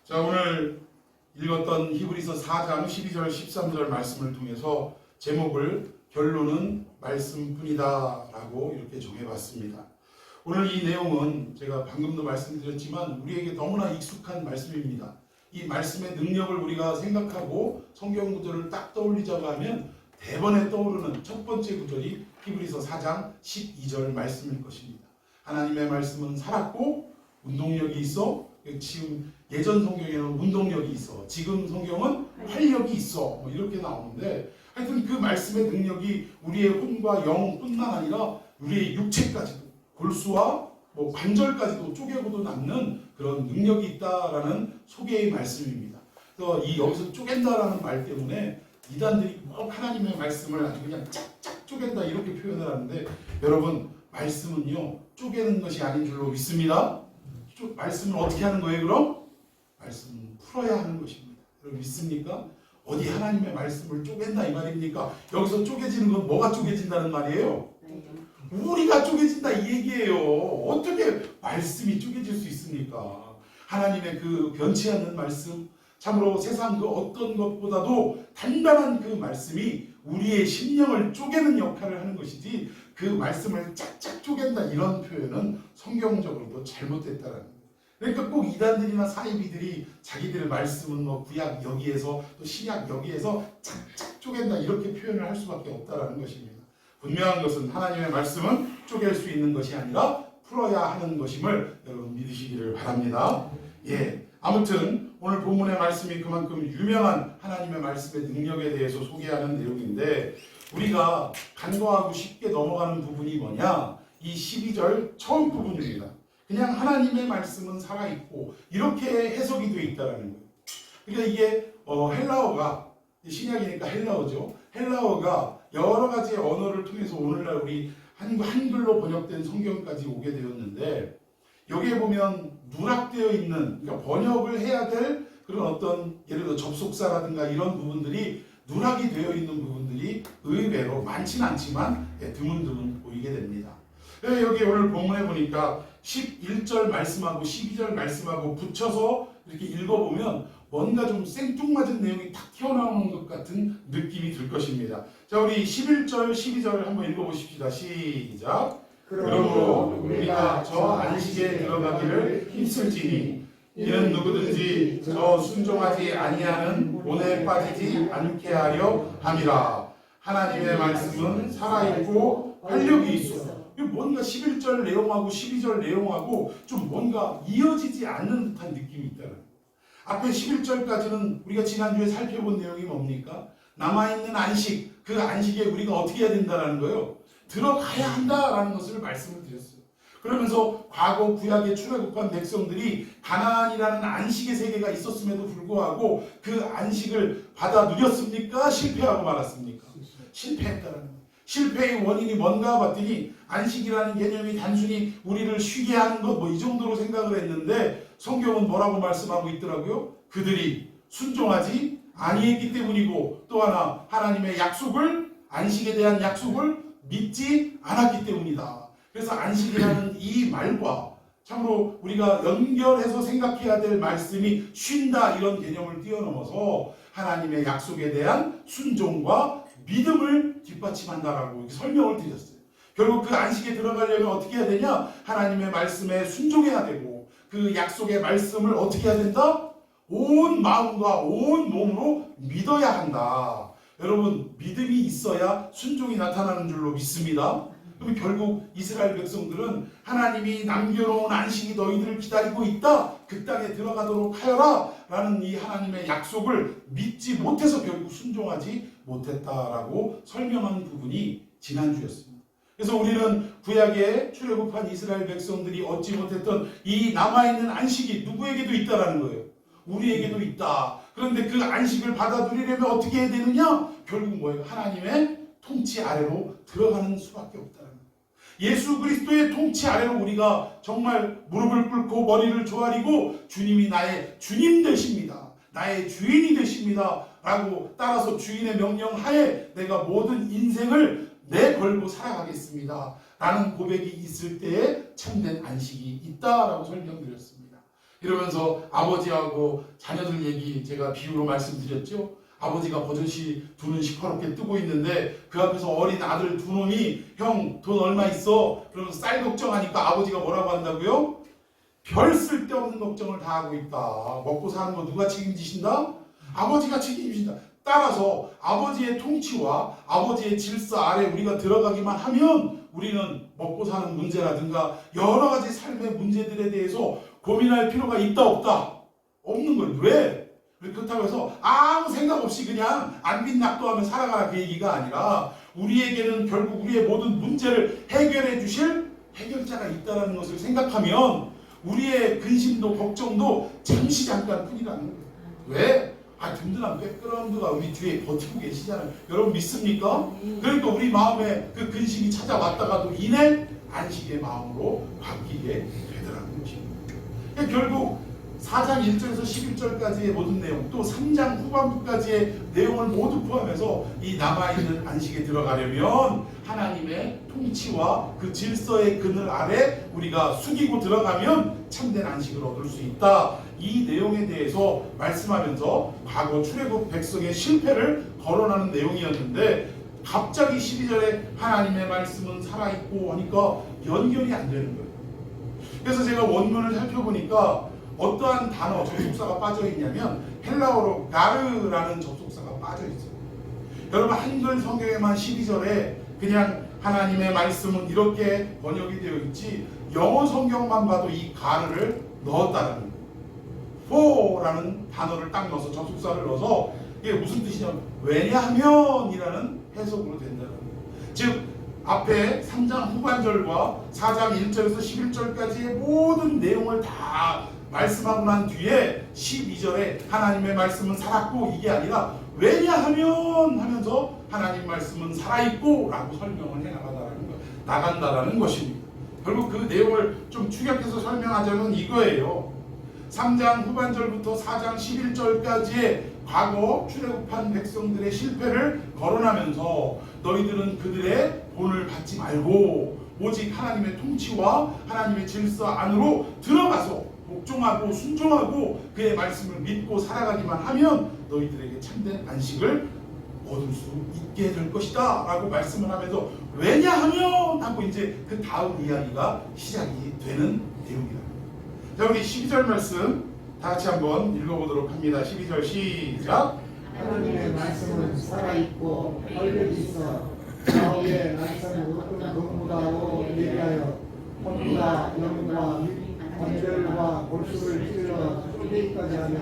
자, 오늘 읽었던 히브리서 4장 12절 13절 말씀을 통해서 제목을 결론은 말씀뿐이다 라고 이렇게 정해봤습니다. 오늘 이 내용은 제가 방금도 말씀드렸지만 우리에게 너무나 익숙한 말씀입니다. 이 말씀의 능력을 우리가 생각하고 성경 구절을 딱 떠올리자고 하면 대번에 떠오르는 첫 번째 구절이 히브리서 4장 12절 말씀일 것입니다. 하나님의 말씀은 살았고 운동력이 있어. 지금 예전 성경에는 운동력이 있어, 지금 성경은 활력이 있어, 뭐 이렇게 나오는데, 하여튼 그 말씀의 능력이 우리의 혼과 영뿐만 아니라 우리의 육체까지도, 골수와 뭐 관절까지도 쪼개고도 남는 그런 능력이 있다라는 소개의 말씀입니다. 그래서 이 여기서 쪼갠다라는 말 때문에 이단들이 뭐 하나님의 말씀을 아주 그냥 짝짝 쪼갠다 이렇게 표현을 하는데, 여러분 말씀은요 쪼개는 것이 아닌 줄로 믿습니다. 말씀을 어떻게 하는 거예요? 그럼 말씀은 풀어야 하는 것입니다. 여러분 믿습니까? 어디 하나님의 말씀을 쪼갠다 이 말입니까? 여기서 쪼개지는 건 뭐가 쪼개진다는 말이에요? 우리가 쪼개진다 이 얘기예요. 어떻게 말씀이 쪼개질 수 있습니까? 하나님의 그 변치 않는 말씀, 참으로 세상 그 어떤 것보다도 단단한 그 말씀이 우리의 심령을 쪼개는 역할을 하는 것이지, 그 말씀을 짝짝 쪼갠다 이런 표현은 성경적으로도 잘못됐다라는 거예요. 그러니까 꼭 이단들이나 사이비들이 자기들의 말씀은 뭐 구약 여기에서 또 신약 여기에서 짝짝 쪼갠다 이렇게 표현을 할 수밖에 없다라는 것입니다. 분명한 것은 하나님의 말씀은 쪼갤 수 있는 것이 아니라 풀어야 하는 것임을 여러분 믿으시기를 바랍니다. 예, 아무튼 오늘 본문의 말씀이 그만큼 유명한 하나님의 말씀의 능력에 대해서 소개하는 내용인데, 우리가 간과하고 쉽게 넘어가는 부분이 뭐냐? 이 12절 처음 부분입니다. 그냥 하나님의 말씀은 살아있고 이렇게 해석이 되어 있다는 거예요. 그러니까 이게 헬라어가, 신약이니까 헬라어죠. 헬라어가 여러 가지 언어를 통해서 오늘날 우리 한글로 번역된 성경까지 오게 되었는데, 여기에 보면 누락되어 있는, 그러니까 번역을 해야 될 그런 어떤 예를 들어 접속사라든가 이런 부분들이 누락이 되어 있는 부분들이 의외로 많지는 않지만 드문드문 보이게 됩니다. 여기 오늘 본문에 보니까 11절 말씀하고 12절 말씀하고 붙여서 이렇게 읽어보면 뭔가 좀 생뚱맞은 내용이 탁 튀어나오는 것 같은 느낌이 들 것입니다. 자, 우리 11절 12절을 한번 읽어보십시다. 시작. 그러므로 우리가 저 안식에 들어가기를 힘쓸지니 이는 누구든지 저 순종하지 아니하는 본에 빠지지 않게 하려 함이라. 하나님의 말씀은 살아있고 활력이 있어. 뭔가 11절 내용하고 12절 내용하고 좀 뭔가 이어지지 않는 듯한 느낌이 있다는. 앞에 11절까지는 우리가 지난주에 살펴본 내용이 뭡니까? 남아있는 안식, 그 안식에 우리가 어떻게 해야 된다는 거예요? 들어가야 한다라는 것을 말씀을 드렸어요. 그러면서 과거 구약에 출애굽한 백성들이 가나안이라는 안식의 세계가 있었음에도 불구하고 그 안식을 받아 누렸습니까? 실패하고 말았습니까? 실패했다라는 거예요. 실패의 원인이 뭔가 봤더니 안식이라는 개념이 단순히 우리를 쉬게 하는 것 뭐 이 정도로 생각을 했는데, 성경은 뭐라고 말씀하고 있더라고요? 그들이 순종하지 아니했기 때문이고, 또 하나 하나님의 약속을, 안식에 대한 약속을 믿지 않았기 때문이다. 그래서 안식이라는 이 말과 참으로 우리가 연결해서 생각해야 될 말씀이 쉰다 이런 개념을 뛰어넘어서 하나님의 약속에 대한 순종과 믿음을 뒷받침한다라고 설명을 드렸어요. 결국 그 안식에 들어가려면 어떻게 해야 되냐? 하나님의 말씀에 순종해야 되고, 그 약속의 말씀을 어떻게 해야 된다? 온 마음과 온 몸으로 믿어야 한다. 여러분 믿음이 있어야 순종이 나타나는 줄로 믿습니다. 그럼 결국 이스라엘 백성들은 하나님이 남겨놓은 안식이 너희들을 기다리고 있다, 그 땅에 들어가도록 하여라 라는 이 하나님의 약속을 믿지 못해서 결국 순종하지 못했다라고 설명한 부분이 지난주였습니다. 그래서 우리는 구약에 출애굽한 이스라엘 백성들이 얻지 못했던 이 남아있는 안식이 누구에게도 있다라는 거예요. 우리에게도 있다. 그런데 그 안식을 받아 누리려면 어떻게 해야 되느냐? 결국 뭐예요? 하나님의 통치 아래로 들어가는 수밖에 없다는 거예요. 예수 그리스도의 통치 아래로 우리가 정말 무릎을 꿇고 머리를 조아리고 주님이 나의 주님 되십니다, 나의 주인이 되십니다 라고 따라서 주인의 명령 하에 내가 모든 인생을 내걸고 살아가겠습니다 라는 고백이 있을 때에 참된 안식이 있다라고 설명드렸습니다. 이러면서 아버지하고 자녀들 얘기 제가 비유로 말씀드렸죠. 아버지가 버젓이 두 눈 시퍼렇게 뜨고 있는데 그 앞에서 어린 아들 두 놈이 형 돈 얼마 있어? 그러면서 쌀 걱정하니까 아버지가 뭐라고 한다고요? 별 쓸데없는 걱정을 다 하고 있다. 먹고 사는 거 누가 책임지신다? 아버지가 책임지신다. 따라서 아버지의 통치와 아버지의 질서 아래 우리가 들어가기만 하면 우리는 먹고 사는 문제라든가 여러 가지 삶의 문제들에 대해서 고민할 필요가 있다 없다? 없는 거예요. 왜? 그렇다고 해서 아무 생각 없이 그냥 안빈낙도하며 살아가라 그 얘기가 아니라 우리에게는 결국 우리의 모든 문제를 해결해 주실 해결자가 있다는 것을 생각하면 우리의 근심도 걱정도 잠시 잠깐 뿐이라는 거예요. 왜? 든든한 백그라운드가 우리 뒤에 버티고 계시잖아요. 여러분 믿습니까? 그러니까 우리 마음에 그 근심이 찾아왔다가도 이내 안식의 마음으로 바뀌게 되더라는 것입니다. 그러니까 결국 4장 1절에서 11절까지의 모든 내용, 또 3장 후반부까지의 내용을 모두 포함해서 이 남아있는 안식에 들어가려면 하나님의 통치와 그 질서의 그늘 아래 우리가 숙이고 들어가면 참된 안식을 얻을 수 있다. 이 내용에 대해서 말씀하면서 과거 출애굽 백성의 실패를 거론하는 내용이었는데 갑자기 12절에 하나님의 말씀은 살아있고 하니까 연결이 안 되는 거예요. 그래서 제가 원문을 살펴보니까 어떠한 단어, 접속사가 빠져있냐면 헬라어로 가르라는 접속사가 빠져있어요. 여러분 한글 성경에만 12절에 그냥 하나님의 말씀은 이렇게 번역이 되어 있지 영어 성경만 봐도 이 가르를 넣었다는 거예요. for라는 단어를 딱 넣어서 접속사를 넣어서 이게 무슨 뜻이냐면 왜냐하면 이라는 해석으로 된다는 거예요. 즉 앞에 3장 후반절과 4장 1절에서 11절까지의 모든 내용을 다 말씀하고 난 뒤에 12절에 하나님의 말씀은 살았고 이게 아니라 왜냐하면 하면서 하나님 말씀은 살아있고 라고 설명을 나간다라는 것입니다. 결국 그 내용을 좀 축약해서 설명하자면 이거예요. 3장 후반절부터 4장 11절까지의 과거 출애굽한 백성들의 실패를 거론하면서 너희들은 그들의 본을 받지 말고 오직 하나님의 통치와 하나님의 질서 안으로 들어가서 복종하고 순종하고 그의 말씀을 믿고 살아가기만 하면 너희들에게 참된 안식을 얻을 수 있게 될 것이다 라고 말씀을 하면서 왜냐하면 하고 이제 그 다음 이야기가 시작이 되는 내용이다. 자, 우리 12절 말씀 다 같이 한번 읽어보도록 합니다. 12절 시작. 하나님의 말씀은 살아있고 활력이 있어 좌우의 날선 어떤 검보다도 예리하여 험과 영과 관절과 골수를 찔러 쫄리기까지 하며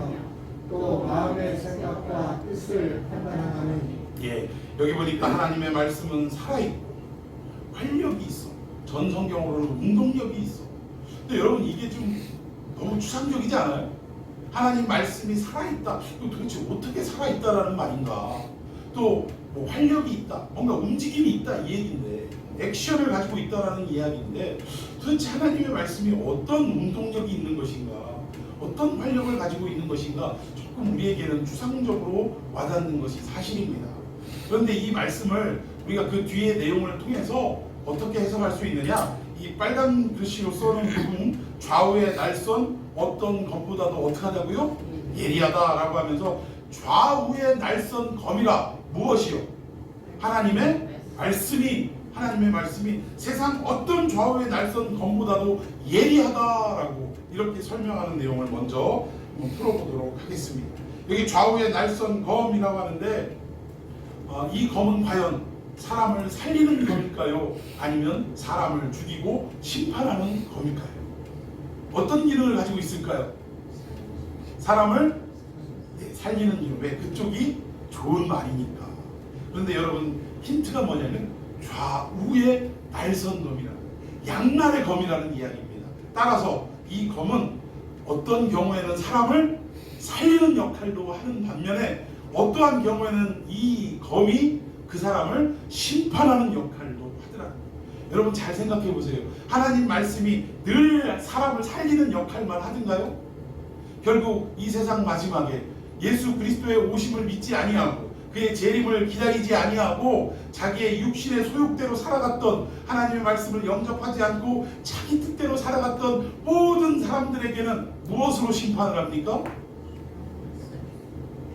또 마음의 생각과 뜻을 판단하는. 여기 보니까 하나님의 말씀은 살아있고 활력이 있어. 전 성경으로는 운동력이 있어. 근데 여러분 이게 좀 너무 추상적이지 않아요? 하나님 말씀이 살아있다. 도대체 어떻게 살아있다라는 말인가? 또 뭐 활력이 있다. 뭔가 움직임이 있다 이 얘기인데 액션을 가지고 있다라는 이야기인데 도대체 하나님의 말씀이 어떤 운동력이 있는 것인가? 어떤 활력을 가지고 있는 것인가? 조금 우리에게는 추상적으로 와닿는 것이 사실입니다. 그런데 이 말씀을 우리가 그 뒤의 내용을 통해서 어떻게 해석할 수 있느냐? 이 빨간 글씨로 써놓은 부분 좌우의 날선 어떤 것보다도 어떻게 하다고요? 예리하다라고 하면서 좌우의 날선 검이라 무엇이요? 하나님의 말씀이 세상 어떤 좌우의 날선 검보다도 예리하다라고 이렇게 설명하는 내용을 먼저 한번 풀어보도록 하겠습니다. 여기 좌우의 날선 검이라고 하는데 이 검은 과연 사람을 살리는 검일까요? 아니면 사람을 죽이고 심판하는 검일까요? 어떤 기능을 가지고 있을까요? 사람을 살리는 기능. 왜? 그쪽이 좋은 말이니까. 그런데 여러분 힌트가 뭐냐면 좌우의 날선 검이라는 양날의 검이라는 이야기입니다. 따라서 이 검은 어떤 경우에는 사람을 살리는 역할도 하는 반면에 어떠한 경우에는 이 검이 그 사람을 심판하는 역할도 하더라고요. 여러분 잘 생각해 보세요. 하나님 말씀이 늘 사람을 살리는 역할만 하던가요? 결국 이 세상 마지막에 예수 그리스도의 오심을 믿지 아니하고 그의 재림을 기다리지 아니하고 자기의 육신의 소욕대로 살아갔던, 하나님의 말씀을 영접하지 않고 자기 뜻대로 살아갔던 모든 사람들에게는 무엇으로 심판을 합니까?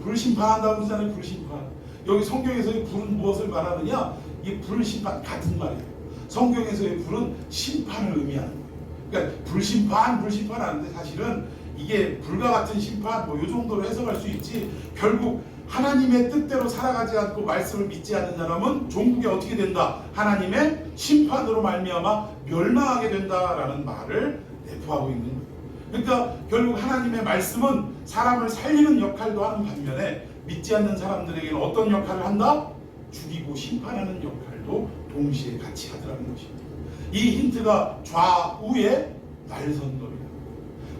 불심판한다고 그러잖아요. 불심판. 여기 성경에서의 불은 무엇을 말하느냐? 이 불심판 같은 말이에요. 성경에서의 불은 심판을 의미하는 거예요. 그러니까 불심판 하는데 사실은 이게 불과 같은 심판 뭐 이 정도로 해석할 수 있지, 결국 하나님의 뜻대로 살아가지 않고 말씀을 믿지 않는 사람은 종국에 어떻게 된다? 하나님의 심판으로 말미암아 멸망하게 된다라는 말을 내포하고 있는 거예요. 그러니까 결국 하나님의 말씀은 사람을 살리는 역할도 하는 반면에 믿지 않는 사람들에게는 어떤 역할을 한다? 죽이고 심판하는 역할도 동시에 같이 하더라는 것입니다. 이 힌트가 좌우에 날선거리다.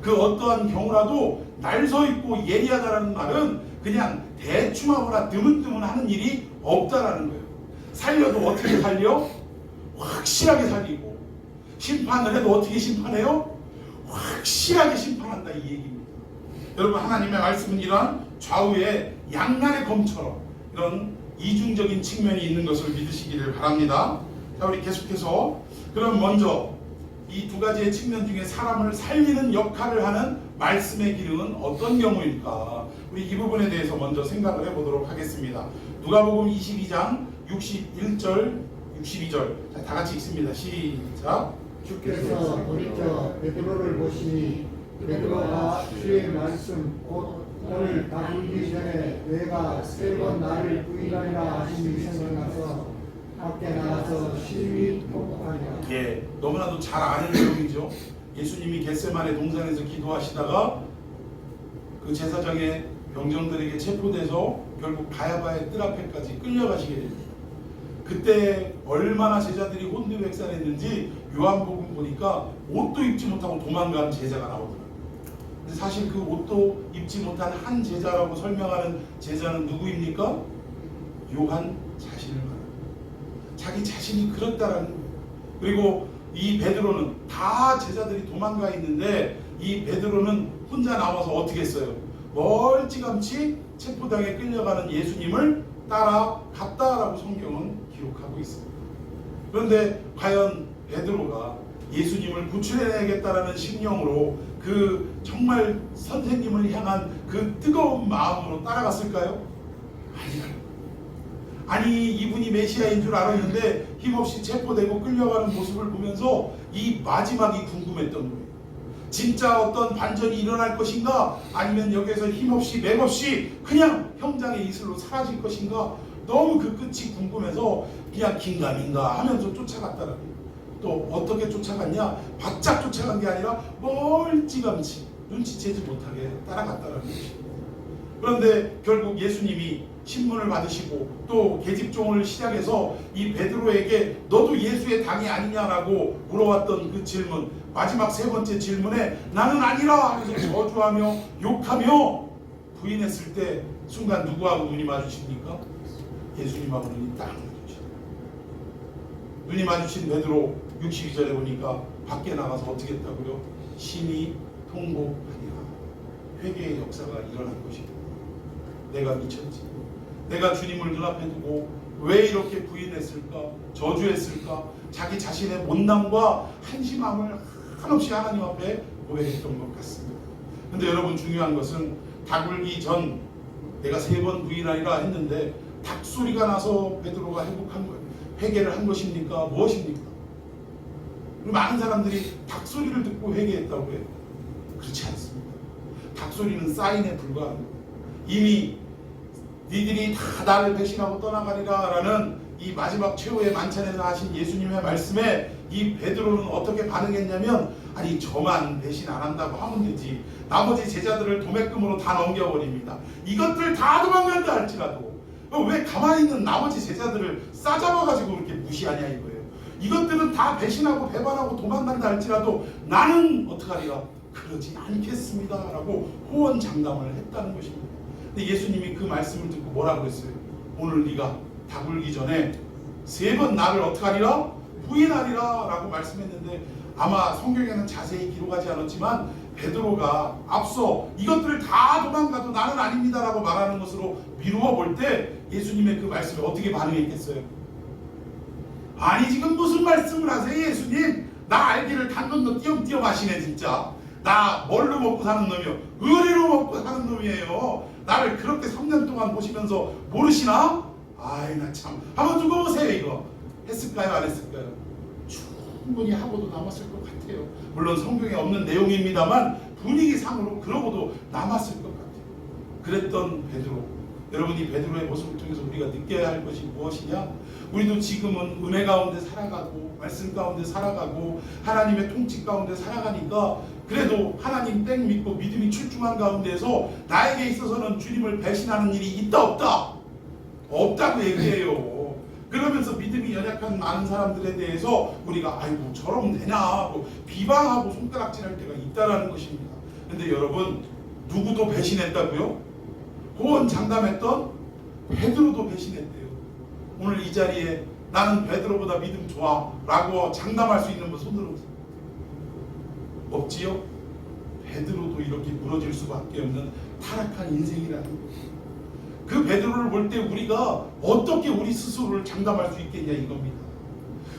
그 어떠한 경우라도 날 서 있고 예리하다라는 말은 그냥 대충하거나 드문드문하는 일이 없다라는 거예요. 살려도 어떻게 살려? 확실하게 살리고, 심판을 해도 어떻게 심판해요? 확실하게 심판한다, 이 얘기입니다. 여러분, 하나님의 말씀은 이러한 좌우에 양날의 검처럼 이런 이중적인 측면이 있는 것을 믿으시기를 바랍니다. 자, 우리 계속해서 그럼 먼저 이 두 가지의 측면 중에 사람을 살리는 역할을 하는 말씀의 기능은 어떤 경우일까? 우리 이 부분에 대해서 먼저 생각을 해보도록 하겠습니다. 누가복음 22장 61절 62절, 자, 다 같이 읽습니다. 시작. 주께서 돌이켜 베드로를 보시니 베드로가 주의 말씀 곧 오늘 다불기 전에 내가 세 번 나를 부인하리라 하심이 생각나서 밖에 나가서 심히 통곡하니라. 예, 너무나도 잘 아는 내용이죠. 예수님이 겟세마네 동산에서 기도하시다가 그 제사장의 병정들에게 체포돼서 결국 바야바의 뜰 앞에까지 끌려가시게 됩니다. 그때 얼마나 제자들이 혼비백산했는지 요한복음 보니까 옷도 입지 못하고 도망간 제자가 나오더라고요. 근데 사실 그 옷도 입지 못한 한 제자라고 설명하는 제자는 누구입니까? 요한 자신을 말합니다. 자기 자신이 그렇다라는 거예요. 그리고 이 베드로는 다 제자들이 도망가 있는데 이 베드로는 혼자 나와서 어떻게 했어요? 멀찌감치 체포당에 끌려가는 예수님을 따라갔다라고 성경은 기록하고 있습니다. 그런데 과연 베드로가 예수님을 구출해내야겠다라는 심령으로 그 정말 선생님을 향한 그 뜨거운 마음으로 따라갔을까요? 아니요. 아니, 이분이 메시아인 줄 알았는데 힘없이 체포되고 끌려가는 모습을 보면서 이 마지막이 궁금했던 거예요. 진짜 어떤 반전이 일어날 것인가? 아니면 여기에서 힘없이 맥없이 그냥 형장의 이슬로 사라질 것인가? 너무 그 끝이 궁금해서 그냥 긴가민가 하면서 쫓아갔다라는 거예요. 또 어떻게 쫓아갔냐? 바짝 쫓아간 게 아니라 멀찌감치 눈치채지 못하게 따라갔다라는 것입니다. 그런데 결국 예수님이 신문을 받으시고 또 계집종을 시작해서 이 베드로에게 너도 예수의 당이 아니냐라고 물어왔던 그 질문, 마지막 세 번째 질문에 나는 아니라 하면서 저주하며 욕하며 부인했을 때 순간 누구하고 눈이 마주칩니까? 예수님하고 눈이 딱 마주칩니다. 눈이 마주친 베드로 62절에 보니까 밖에 나가서 어떻게 했다고요? 심히 통곡하니라. 회개의 역사가 일어난 것입니다. 내가 미쳤지. 내가 주님을 눈앞에 두고 왜 이렇게 부인했을까? 저주했을까? 자기 자신의 못남과 한심함을 한없이 하나님 앞에 고백했던 것 같습니다. 근데 여러분, 중요한 것은 닭울기 전 내가 3번 부인하리라 했는데 닭소리가 나서 베드로가 회개를 한 것입니까? 무엇입니까? 많은 사람들이 닭소리를 듣고 회개했다고 해요. 그렇지 않습니다. 닭소리는 사인에 불과합니다. 이미 니들이 다 나를 배신하고 떠나가리라 라는 이 마지막 최후의 만찬에서 하신 예수님의 말씀에 이 베드로는 어떻게 반응했냐면, 아니 저만 배신 안 한다고 하면 되지, 나머지 제자들을 도매금으로 다 넘겨버립니다. 이것들 다 도망간다 할지라도 왜 가만히 있는 나머지 제자들을 싸잡아가지고 그렇게 무시하냐 이거예요. 이것들은 다 배신하고 배반하고 도망간다 할지라도 나는 어떡하리라, 그러지 않겠습니다 라고 호언장담을 했다는 것입니다. 근데 예수님이 그 말씀을 듣고 뭐라고 그랬어요? 오늘 네가 닭울기 전에 3번 나를 어떡하리라? 부인하리라 라고 말씀했는데, 아마 성경에는 자세히 기록하지 않았지만 베드로가 앞서 이것들을 다 도망가도 나는 아닙니다라고 말하는 것으로 미루어 볼 때 예수님의 그 말씀에 어떻게 반응했겠어요? 아니 지금 무슨 말씀을 하세요 예수님? 나 알기를 단 건너 띄엄띄엄 하시네 진짜. 나 뭘로 먹고 사는 놈이요? 의리로 먹고 사는 놈이에요. 나를 그렇게 3년 동안 보시면서 모르시나? 아이 나 참 한번 두고 보세요. 이거 했을까요 안 했을까요? 충분히 하고도 남았을 것 같아요. 물론 성경에 없는 내용입니다만 분위기상으로 그러고도 남았을 것 같아요. 그랬던 베드로. 여러분 이 베드로의 모습을 통해서 우리가 느껴야 할 것이 무엇이냐? 우리도 지금은 은혜 가운데 살아가고 말씀 가운데 살아가고 하나님의 통치 가운데 살아가니까 그래도 하나님 땡 믿고 믿음이 출중한 가운데서 나에게 있어서는 주님을 배신하는 일이 있다 없다? 없다고 얘기해요. 그러면서 믿음이 연약한 많은 사람들에 대해서 우리가 아이고 저러면 되냐 하고 비방하고 손가락질할 때가 있다라는 것입니다. 근데 여러분 누구도 배신했다고요? 고언 장담했던 베드로도 배신했대요. 오늘 이 자리에 나는 베드로보다 믿음 좋아 라고 장담할 수 있는 분 손 들어보세요. 없지요? 베드로도 이렇게 무너질 수밖에 없는 타락한 인생이라는 거예요. 그 베드로를 볼 때 우리가 어떻게 우리 스스로를 장담할 수 있겠냐 이겁니다.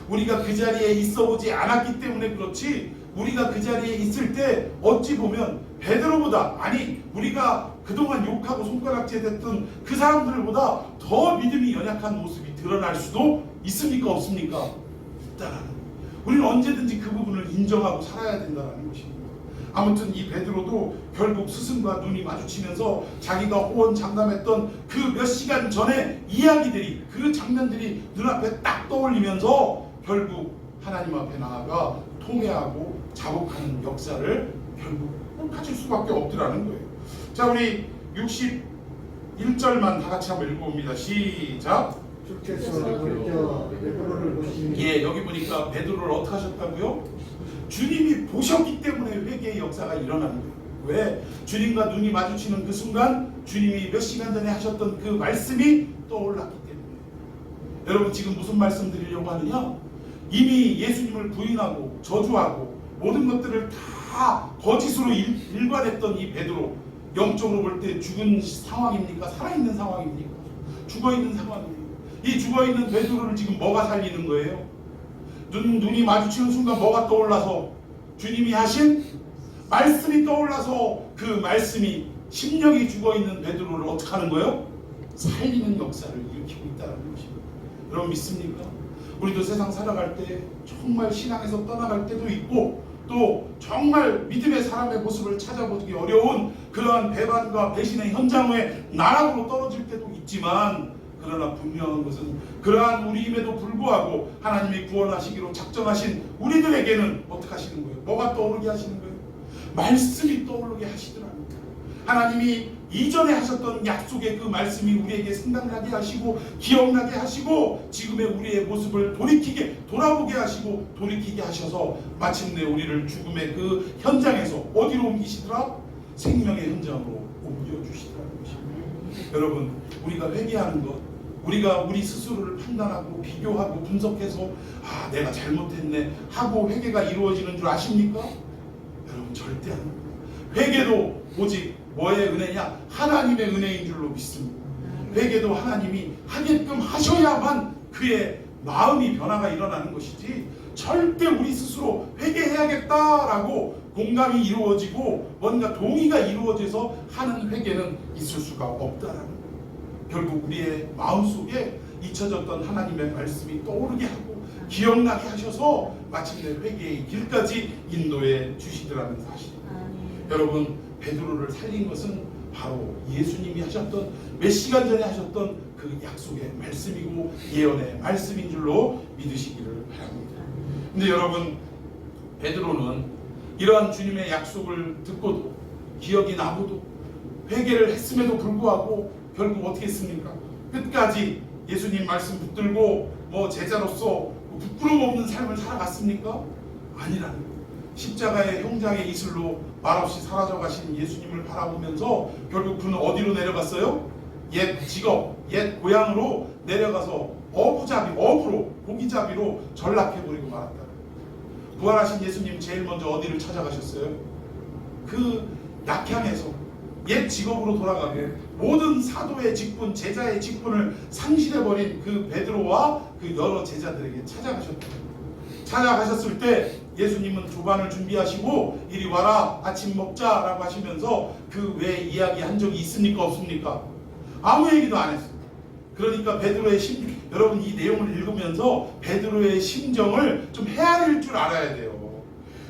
우리가 그 자리에 있어 보지 않았기 때문에 그렇지 우리가 그 자리에 있을 때 어찌 보면 베드로보다 아니 우리가 그동안 욕하고 손가락질 했던 그 사람들보다 더 믿음이 연약한 모습이 드러날 수도 있습니까 없습니까? 있다라는 거예요. 우리는 언제든지 그 부분을 인정하고 살아야 된다는 것입니다. 아무튼 이 베드로도 결국 스승과 눈이 마주치면서 자기가 호언 장담했던 그 몇 시간 전에 이야기들이 그 장면들이 눈앞에 딱 떠올리면서 결국 하나님 앞에 나아가 통회하고 자복하는 역사를 결국 가질 수밖에 없더라는 거예요. 자 우리 61절만 다 같이 한번 읽어봅니다. 시작. 주께서 돌이켜 베드로를 보시니 예, 여기 보니까 베드로를 어떻게 하셨다고요? 주님이 보셨기 때문에 회개의 역사가 일어나는 거예요. 왜? 주님과 눈이 마주치는 그 순간 주님이 몇 시간 전에 하셨던 그 말씀이 떠올랐기 때문에. 여러분 지금 무슨 말씀 드리려고 하느냐? 이미 예수님을 부인하고 저주하고 모든 것들을 다 거짓으로 일관했던 이 베드로, 영적으로 볼 때 죽은 상황입니까? 살아있는 상황입니까? 죽어있는 상황입니까? 이 죽어있는 베드로를 지금 뭐가 살리는 거예요? 눈이 마주치는 순간 뭐가 떠올라서? 주님이 하신 말씀이 떠올라서 그 말씀이 심령이 죽어있는 베드로를 어떻게 하는 거예요? 살리는 역사를 일으키고 있다는 것입니다. 여러분 믿습니까? 우리도 세상 살아갈 때 정말 신앙에서 떠나갈 때도 있고 또 정말 믿음의 사람의 모습을 찾아보기 어려운 그러한 배반과 배신의 현장에 나락으로 떨어질 때도 있지만 그러나 분명한 것은 그러한 우리임에도 불구하고 하나님이 구원하시기로 작정하신 우리들에게는 어떻게 하시는 거예요? 뭐가 떠오르게 하시는 거예요? 말씀이 떠오르게 하시더라고요. 하나님이 이전에 하셨던 약속의 그 말씀이 우리에게 생각나게 하시고 기억나게 하시고 지금의 우리의 모습을 돌아보게 하시고 돌이키게 하셔서 마침내 우리를 죽음의 그 현장에서 어디로 옮기시더라? 생명의 현장으로 옮겨주시더라는 것입니다. 여러분 우리가 회개하는 것 우리가 우리 스스로를 판단하고 비교하고 분석해서 아 내가 잘못했네 하고 회개가 이루어지는 줄 아십니까? 여러분 절대 안 됩니다. 회개도 오직 뭐의 은혜냐? 하나님의 은혜인 줄로 믿습니다. 회개도 하나님이 하게끔 하셔야만 그의 마음이 변화가 일어나는 것이지 절대 우리 스스로 회개해야겠다라고 공감이 이루어지고 뭔가 동의가 이루어져서 하는 회개는 있을 수가 없다라는 거예요. 결국 우리의 마음속에 잊혀졌던 하나님의 말씀이 떠오르게 하고 기억나게 하셔서 마침내 회개의 길까지 인도해 주시더라는 사실입니다. 여러분 베드로를 살린 것은 바로 예수님이 하셨던 몇 시간 전에 하셨던 그 약속의 말씀이고 예언의 말씀인 줄로 믿으시기를 바랍니다. 근데 여러분 베드로는 이러한 주님의 약속을 듣고도 기억이 나고도 회개를 했음에도 불구하고 결국 어떻게 했습니까? 끝까지 예수님 말씀 붙들고 제자로서 부끄러움 없는 삶을 살아갔습니까? 아니라는 거예요. 십자가의 형장의 이슬로 말없이 사라져가신 예수님을 바라보면서 결국 그는 어디로 내려갔어요? 옛 직업, 옛 고향으로 내려가서 어부로 고기잡이로 전락해버리고 말았다. 부활하신 예수님 제일 먼저 어디를 찾아가셨어요? 그 약향에서 옛 직업으로 돌아가게 모든 사도의 직분, 제자의 직분을 상실해버린 그 베드로와 그 여러 제자들에게 찾아가셨다. 찾아가셨을 때 예수님은 조반을 준비하시고 이리 와라 아침 먹자라고 하시면서 그 외에 이야기 한 적이 있습니까 없습니까? 아무 얘기도 안 했어요. 그러니까 베드로의 여러분 이 내용을 읽으면서 베드로의 심정을 좀 헤아릴 줄 알아야 돼요.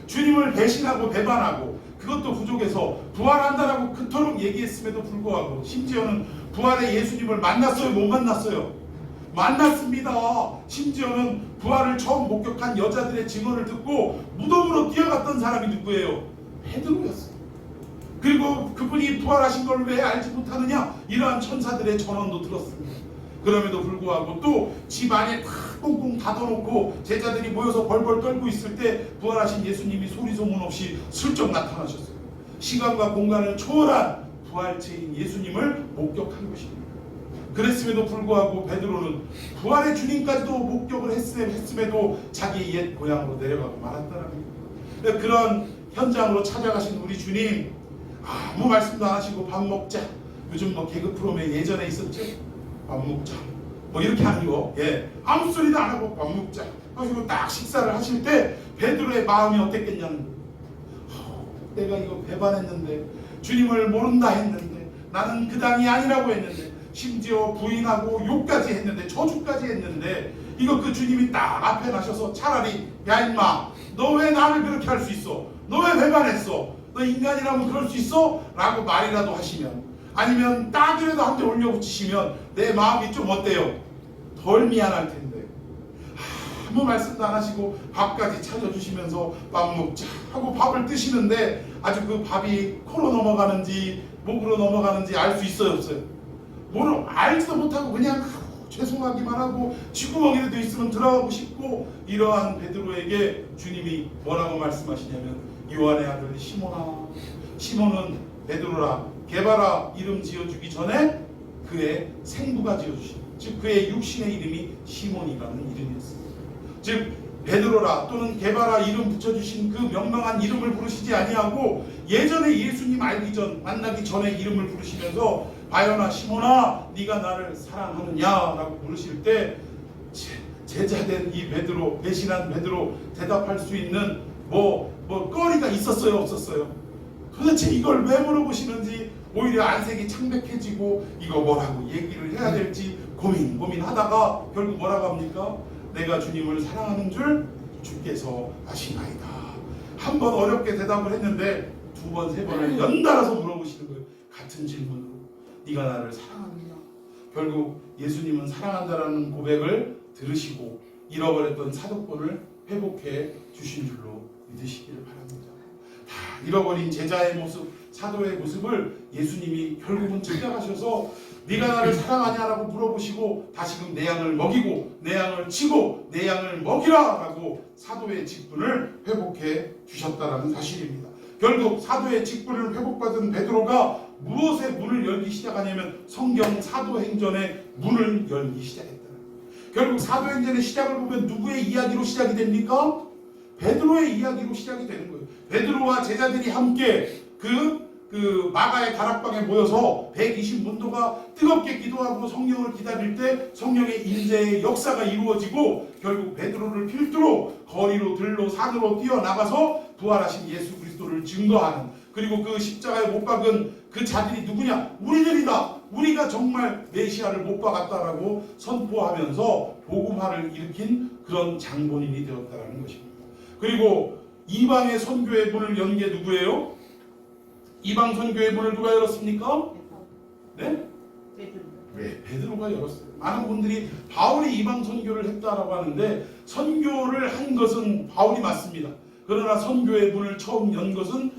주님을 배신하고 배반하고 그것도 부족해서 부활한다라고 그토록 얘기했음에도 불구하고 심지어는 부활의 예수님을 만났어요? 못 만났어요? 만났습니다. 심지어는 부활을 처음 목격한 여자들의 증언을 듣고 무덤으로 뛰어갔던 사람이 누구예요? 베드로였어요. 그리고 그분이 부활하신 걸 왜 알지 못하느냐? 이러한 천사들의 전언도 들었습니다. 그럼에도 불구하고 또 집 안에 다 꽁꽁 닫아놓고 제자들이 모여서 벌벌 떨고 있을 때 부활하신 예수님이 소리 소문 없이 슬쩍 나타나셨어요. 시간과 공간을 초월한 부활체인 예수님을 목격한 것입니다. 그랬음에도 불구하고 베드로는 부활의 주님까지도 목격을 했음에도 자기 옛 고향으로 내려가고 말았다는 거예요. 그런 현장으로 찾아가신 우리 주님 아무 말씀도 안 하시고 밥 먹자. 요즘 뭐 개그 프로그램에 예전에 있었죠. 밥 먹자. 뭐 이렇게 하는 거. 예. 아무 소리도 안 하고 밥 먹자. 그리고 딱 식사를 하실 때 베드로의 마음이 어땠겠냐는 거예요. 내가 이거 배반했는데 주님을 모른다 했는데 나는 그 당이 아니라고 했는데 심지어 부인하고 욕까지 했는데 저주까지 했는데 이거 그 주님이 딱 앞에 나셔서 차라리 야 임마 너 왜 나를 그렇게 할 수 있어? 너 왜 배반했어? 너 인간이라면 그럴 수 있어? 라고 말이라도 하시면 아니면 따귀라도 한 대 올려붙이시면 내 마음이 좀 어때요? 덜 미안할 텐데 아무 말씀도 안 하시고 밥까지 차려주시면서 밥 먹자 하고 밥을 드시는데 아주 그 밥이 코로 넘어가는지 목으로 넘어가는지 알 수 있어요 없어요? 뭐를 알지도 못하고 그냥 죄송하기만 하고 쥐구멍이라도 있으면 들어가고 싶고 이러한 베드로에게 주님이 뭐라고 말씀하시냐면 요한의 아들 시몬아 시몬은 베드로라 게바라 이름 지어주기 전에 그의 생부가 지어주신 즉 그의 육신의 이름이 시몬이라는 이름이었습니다. 즉 베드로라 또는 게바라 이름 붙여주신 그 명망한 이름을 부르시지 아니하고 예전에 예수님 알기 전 만나기 전에 이름을 부르시면서 바요나 시몬아 네가 나를 사랑하느냐라고 부르실 때 제자된 이 베드로 배신한 베드로 대답할 수 있는 뭐 거리가 있었어요 없었어요? 도대체 이걸 왜 물어보시는지 오히려 안색이 창백해지고 이거 뭐라고 얘기를 해야 될지 고민하다가 결국 뭐라고 합니까? 내가 주님을 사랑하는 줄 주께서 아시나이다. 한 번 어렵게 대답을 했는데 두 번, 세 번을 연달아서 물어보시는 거예요. 같은 질문으로 네가 나를 사랑하느냐? 결국 예수님은 사랑한다라는 고백을 들으시고 잃어버렸던 사도권을 회복해 주신 줄로 믿으시기를 바랍니다. 다 잃어버린 제자의 모습, 사도의 모습을 예수님이 결국은 찾아가셔서 네가 나를 사랑하냐라고 물어보시고 다시금 내 양을 먹이고 내 양을 치고 내 양을 먹이라 라고 사도의 직분을 회복해 주셨다는 사실입니다. 결국 사도의 직분을 회복받은 베드로가 무엇의 문을 열기 시작하냐면 성경 사도행전의 문을 열기 시작했다. 결국 사도행전의 시작을 보면 누구의 이야기로 시작이 됩니까? 베드로의 이야기로 시작이 되는 거예요. 베드로와 제자들이 함께 그 마가의 다락방에 모여서 120문도가 뜨겁게 기도하고 성령을 기다릴 때 성령의 임재의 역사가 이루어지고 결국 베드로를 필두로 거리로 들로 산으로 뛰어나가서 부활하신 예수 그리스도를 증거하는 그리고 그 십자가에 못 박은 그 자들이 누구냐? 우리들이다. 우리가 정말 메시아를 못 박았다라고 선포하면서 복음화를 일으킨 그런 장본인이 되었다는 것입니다. 그리고 이방의 선교의 문을 연 게 누구예요? 이방 선교의 문을 누가 열었습니까? 네? 네, 베드로가 열었어요. 많은 분들이 바울이 이방 선교를 했다라고 하는데 선교를 한 것은 바울이 맞습니다. 그러나 선교의 문을 처음 연 것은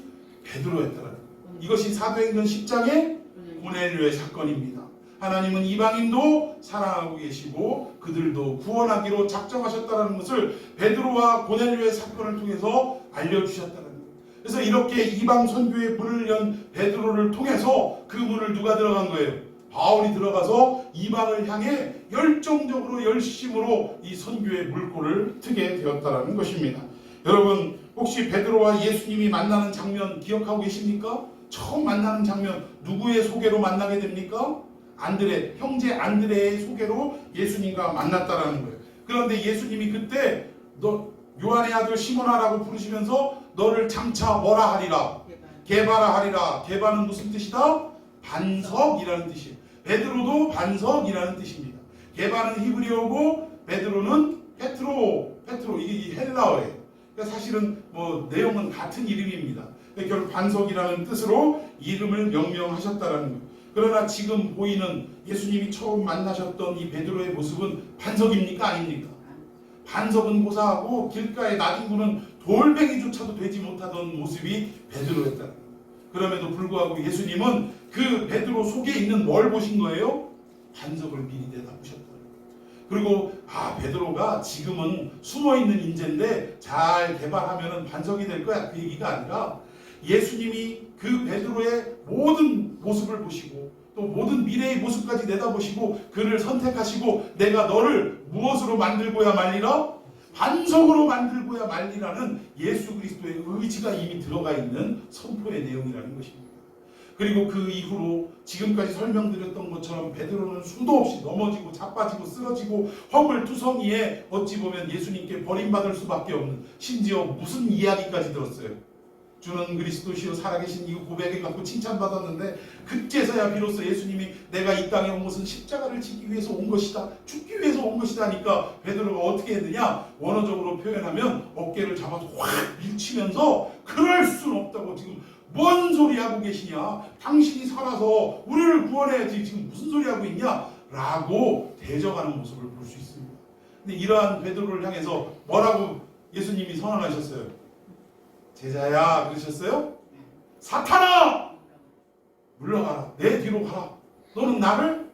베드로였다라는 거예요. 이것이 사도행전 10장의 고넬료의 사건입니다. 하나님은 이방인도 사랑하고 계시고 그들도 구원하기로 작정하셨다는 것을 베드로와 고넬료의 사건을 통해서 알려주셨다는 거예요. 그래서 이렇게 이방 선교의 문을 연 베드로를 통해서 그 문을 누가 들어간 거예요? 바울이 들어가서 이방을 향해 열정적으로 열심으로 이 선교의 물꼬를 트게 되었다는 것입니다. 여러분 혹시 베드로와 예수님이 만나는 장면 기억하고 계십니까? 처음 만나는 장면 누구의 소개로 만나게 됩니까? 안드레, 형제 안드레의 소개로 예수님과 만났다라는 거예요. 그런데 예수님이 그때 너 요한의 아들 시몬아라고 부르시면서 너를 장차 뭐라 하리라? 게바라 하리라. 게바는 무슨 뜻이다? 반석이라는 뜻이에요. 베드로도 반석이라는 뜻입니다. 게바는 히브리어고 베드로는 페트로 이게 헬라어예요. 그러니까 사실은 뭐 내용은 같은 이름입니다. 결국 반석이라는 뜻으로 이름을 명명하셨다라는 거예요. 그러나 지금 보이는 예수님이 처음 만나셨던 이 베드로의 모습은 반석입니까? 아닙니까? 반석은 고사하고 길가의 나중구는 돌멩이조차도 되지 못하던 모습이 베드로였다. 그럼에도 불구하고 예수님은 그 베드로 속에 있는 뭘 보신 거예요? 반석을 미리 내다보셨다. 그리고 베드로가 지금은 숨어있는 인재인데 잘 개발하면 반석이 될 거야, 그 얘기가 아니라 예수님이 그 베드로의 모든 모습을 보시고 또 모든 미래의 모습까지 내다보시고 그를 선택하시고 내가 너를 무엇으로 만들고야 말리라? 반석으로 만들고야 말리라는 예수 그리스도의 의지가 이미 들어가 있는 선포의 내용이라는 것입니다. 그리고 그 이후로 지금까지 설명드렸던 것처럼 베드로는 수도 없이 넘어지고 자빠지고 쓰러지고 허물투성이에 어찌 보면 예수님께 버림받을 수밖에 없는, 심지어 무슨 이야기까지 들었어요. 주는 그리스도시요 살아계신 이후 고백을 갖고 칭찬받았는데 그때서야 비로소 예수님이 내가 이 땅에 온 것은 십자가를 지기 위해서 온 것이다, 죽기 위해서 온 것이다 하니까 베드로가 어떻게 했느냐, 원어적으로 표현하면 어깨를 잡아서 확 밀치면서 그럴 수는 없다고, 지금 뭔 소리 하고 계시냐, 당신이 살아서 우리를 구원해야지 지금 무슨 소리 하고 있냐 라고 대적하는 모습을 볼 수 있습니다. 근데 이러한 베드로를 향해서 뭐라고 예수님이 선언하셨어요? 제자야 그러셨어요? 사탄아 물러가라, 내 뒤로 가라, 너는 나를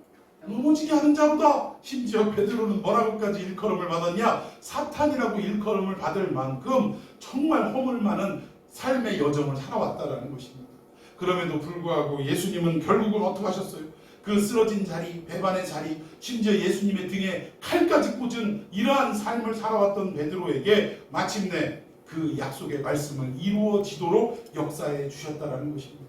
넘어지게 하는 자로다. 심지어 베드로는 뭐라고까지 일컬음을 받았냐, 사탄이라고 일컬음을 받을 만큼 정말 허물 많은 삶의 여정을 살아왔다라는 것입니다. 그럼에도 불구하고 예수님은 결국은 어떻게 하셨어요? 그 쓰러진 자리, 배반의 자리, 심지어 예수님의 등에 칼까지 꽂은 이러한 삶을 살아왔던 베드로에게 마침내 그 약속의 말씀을 이루어지도록 역사해 주셨다라는 것입니다.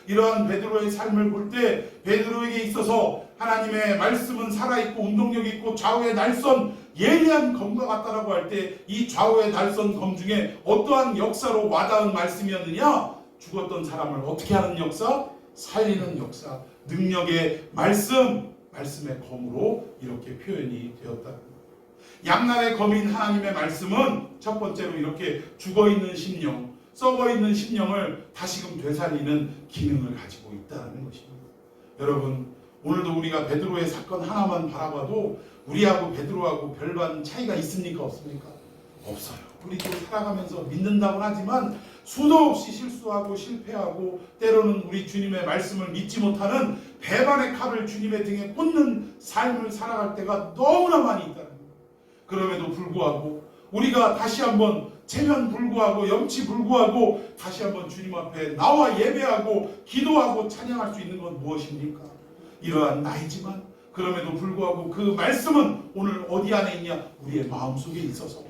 이러한 베드로의 삶을 볼 때 베드로에게 있어서 하나님의 말씀은 살아있고 운동력 있고 좌우의 날선 예리한 검과 같다라고 할 때 이 좌우의 날선 검 중에 어떠한 역사로 와닿은 말씀이었느냐? 죽었던 사람을 어떻게 하는 역사? 살리는 역사, 능력의 말씀의 검으로 이렇게 표현이 되었다. 양날의 검인 하나님의 말씀은 첫 번째로 이렇게 죽어있는 심령, 썩어있는 심령을 다시금 되살리는 기능을 가지고 있다는 것입니다. 여러분, 오늘도 우리가 베드로의 사건 하나만 바라봐도 우리하고 베드로하고 별반 차이가 있습니까? 없습니까? 없어요. 우리도 살아가면서 믿는다고 하지만 수도 없이 실수하고 실패하고 때로는 우리 주님의 말씀을 믿지 못하는 배반의 칼을 주님의 등에 꽂는 삶을 살아갈 때가 너무나 많이 있다는 거예요. 그럼에도 불구하고 우리가 다시 한번 체면 불구하고 염치 불구하고 다시 한번 주님 앞에 나와 예배하고 기도하고 찬양할 수 있는 건 무엇입니까? 이러한 나이지만 그럼에도 불구하고 그 말씀은 오늘 어디 안에 있냐? 우리의 마음속에 있어서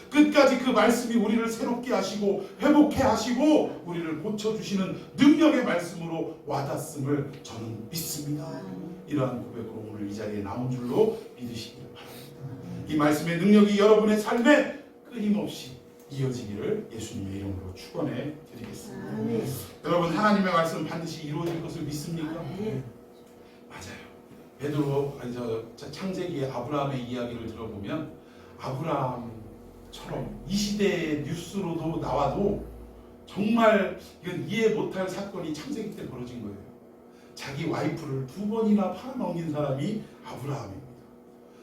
끝까지 그 말씀이 우리를 새롭게 하시고 회복해 하시고 우리를 고쳐주시는 능력의 말씀으로 와닿음을 저는 믿습니다. 이러한 고백으로 오늘 이 자리에 나온 줄로 믿으시기를 바랍니다. 이 말씀의 능력이 여러분의 삶에 끊임없이 이어지기를 예수님의 이름으로 축원해 드리겠습니다. 여러분, 하나님의 말씀 반드시 이루어질 것을 믿습니까? 맞아요. 베드로 창세기의 아브라함의 이야기를 들어보면 아브라함처럼 이 시대의 뉴스로도 나와도 정말 이건 이해 못할 사건이 창세기 때 벌어진 거예요. 자기 와이프를 2번이나 팔아넘긴 사람이 아브라함입니다.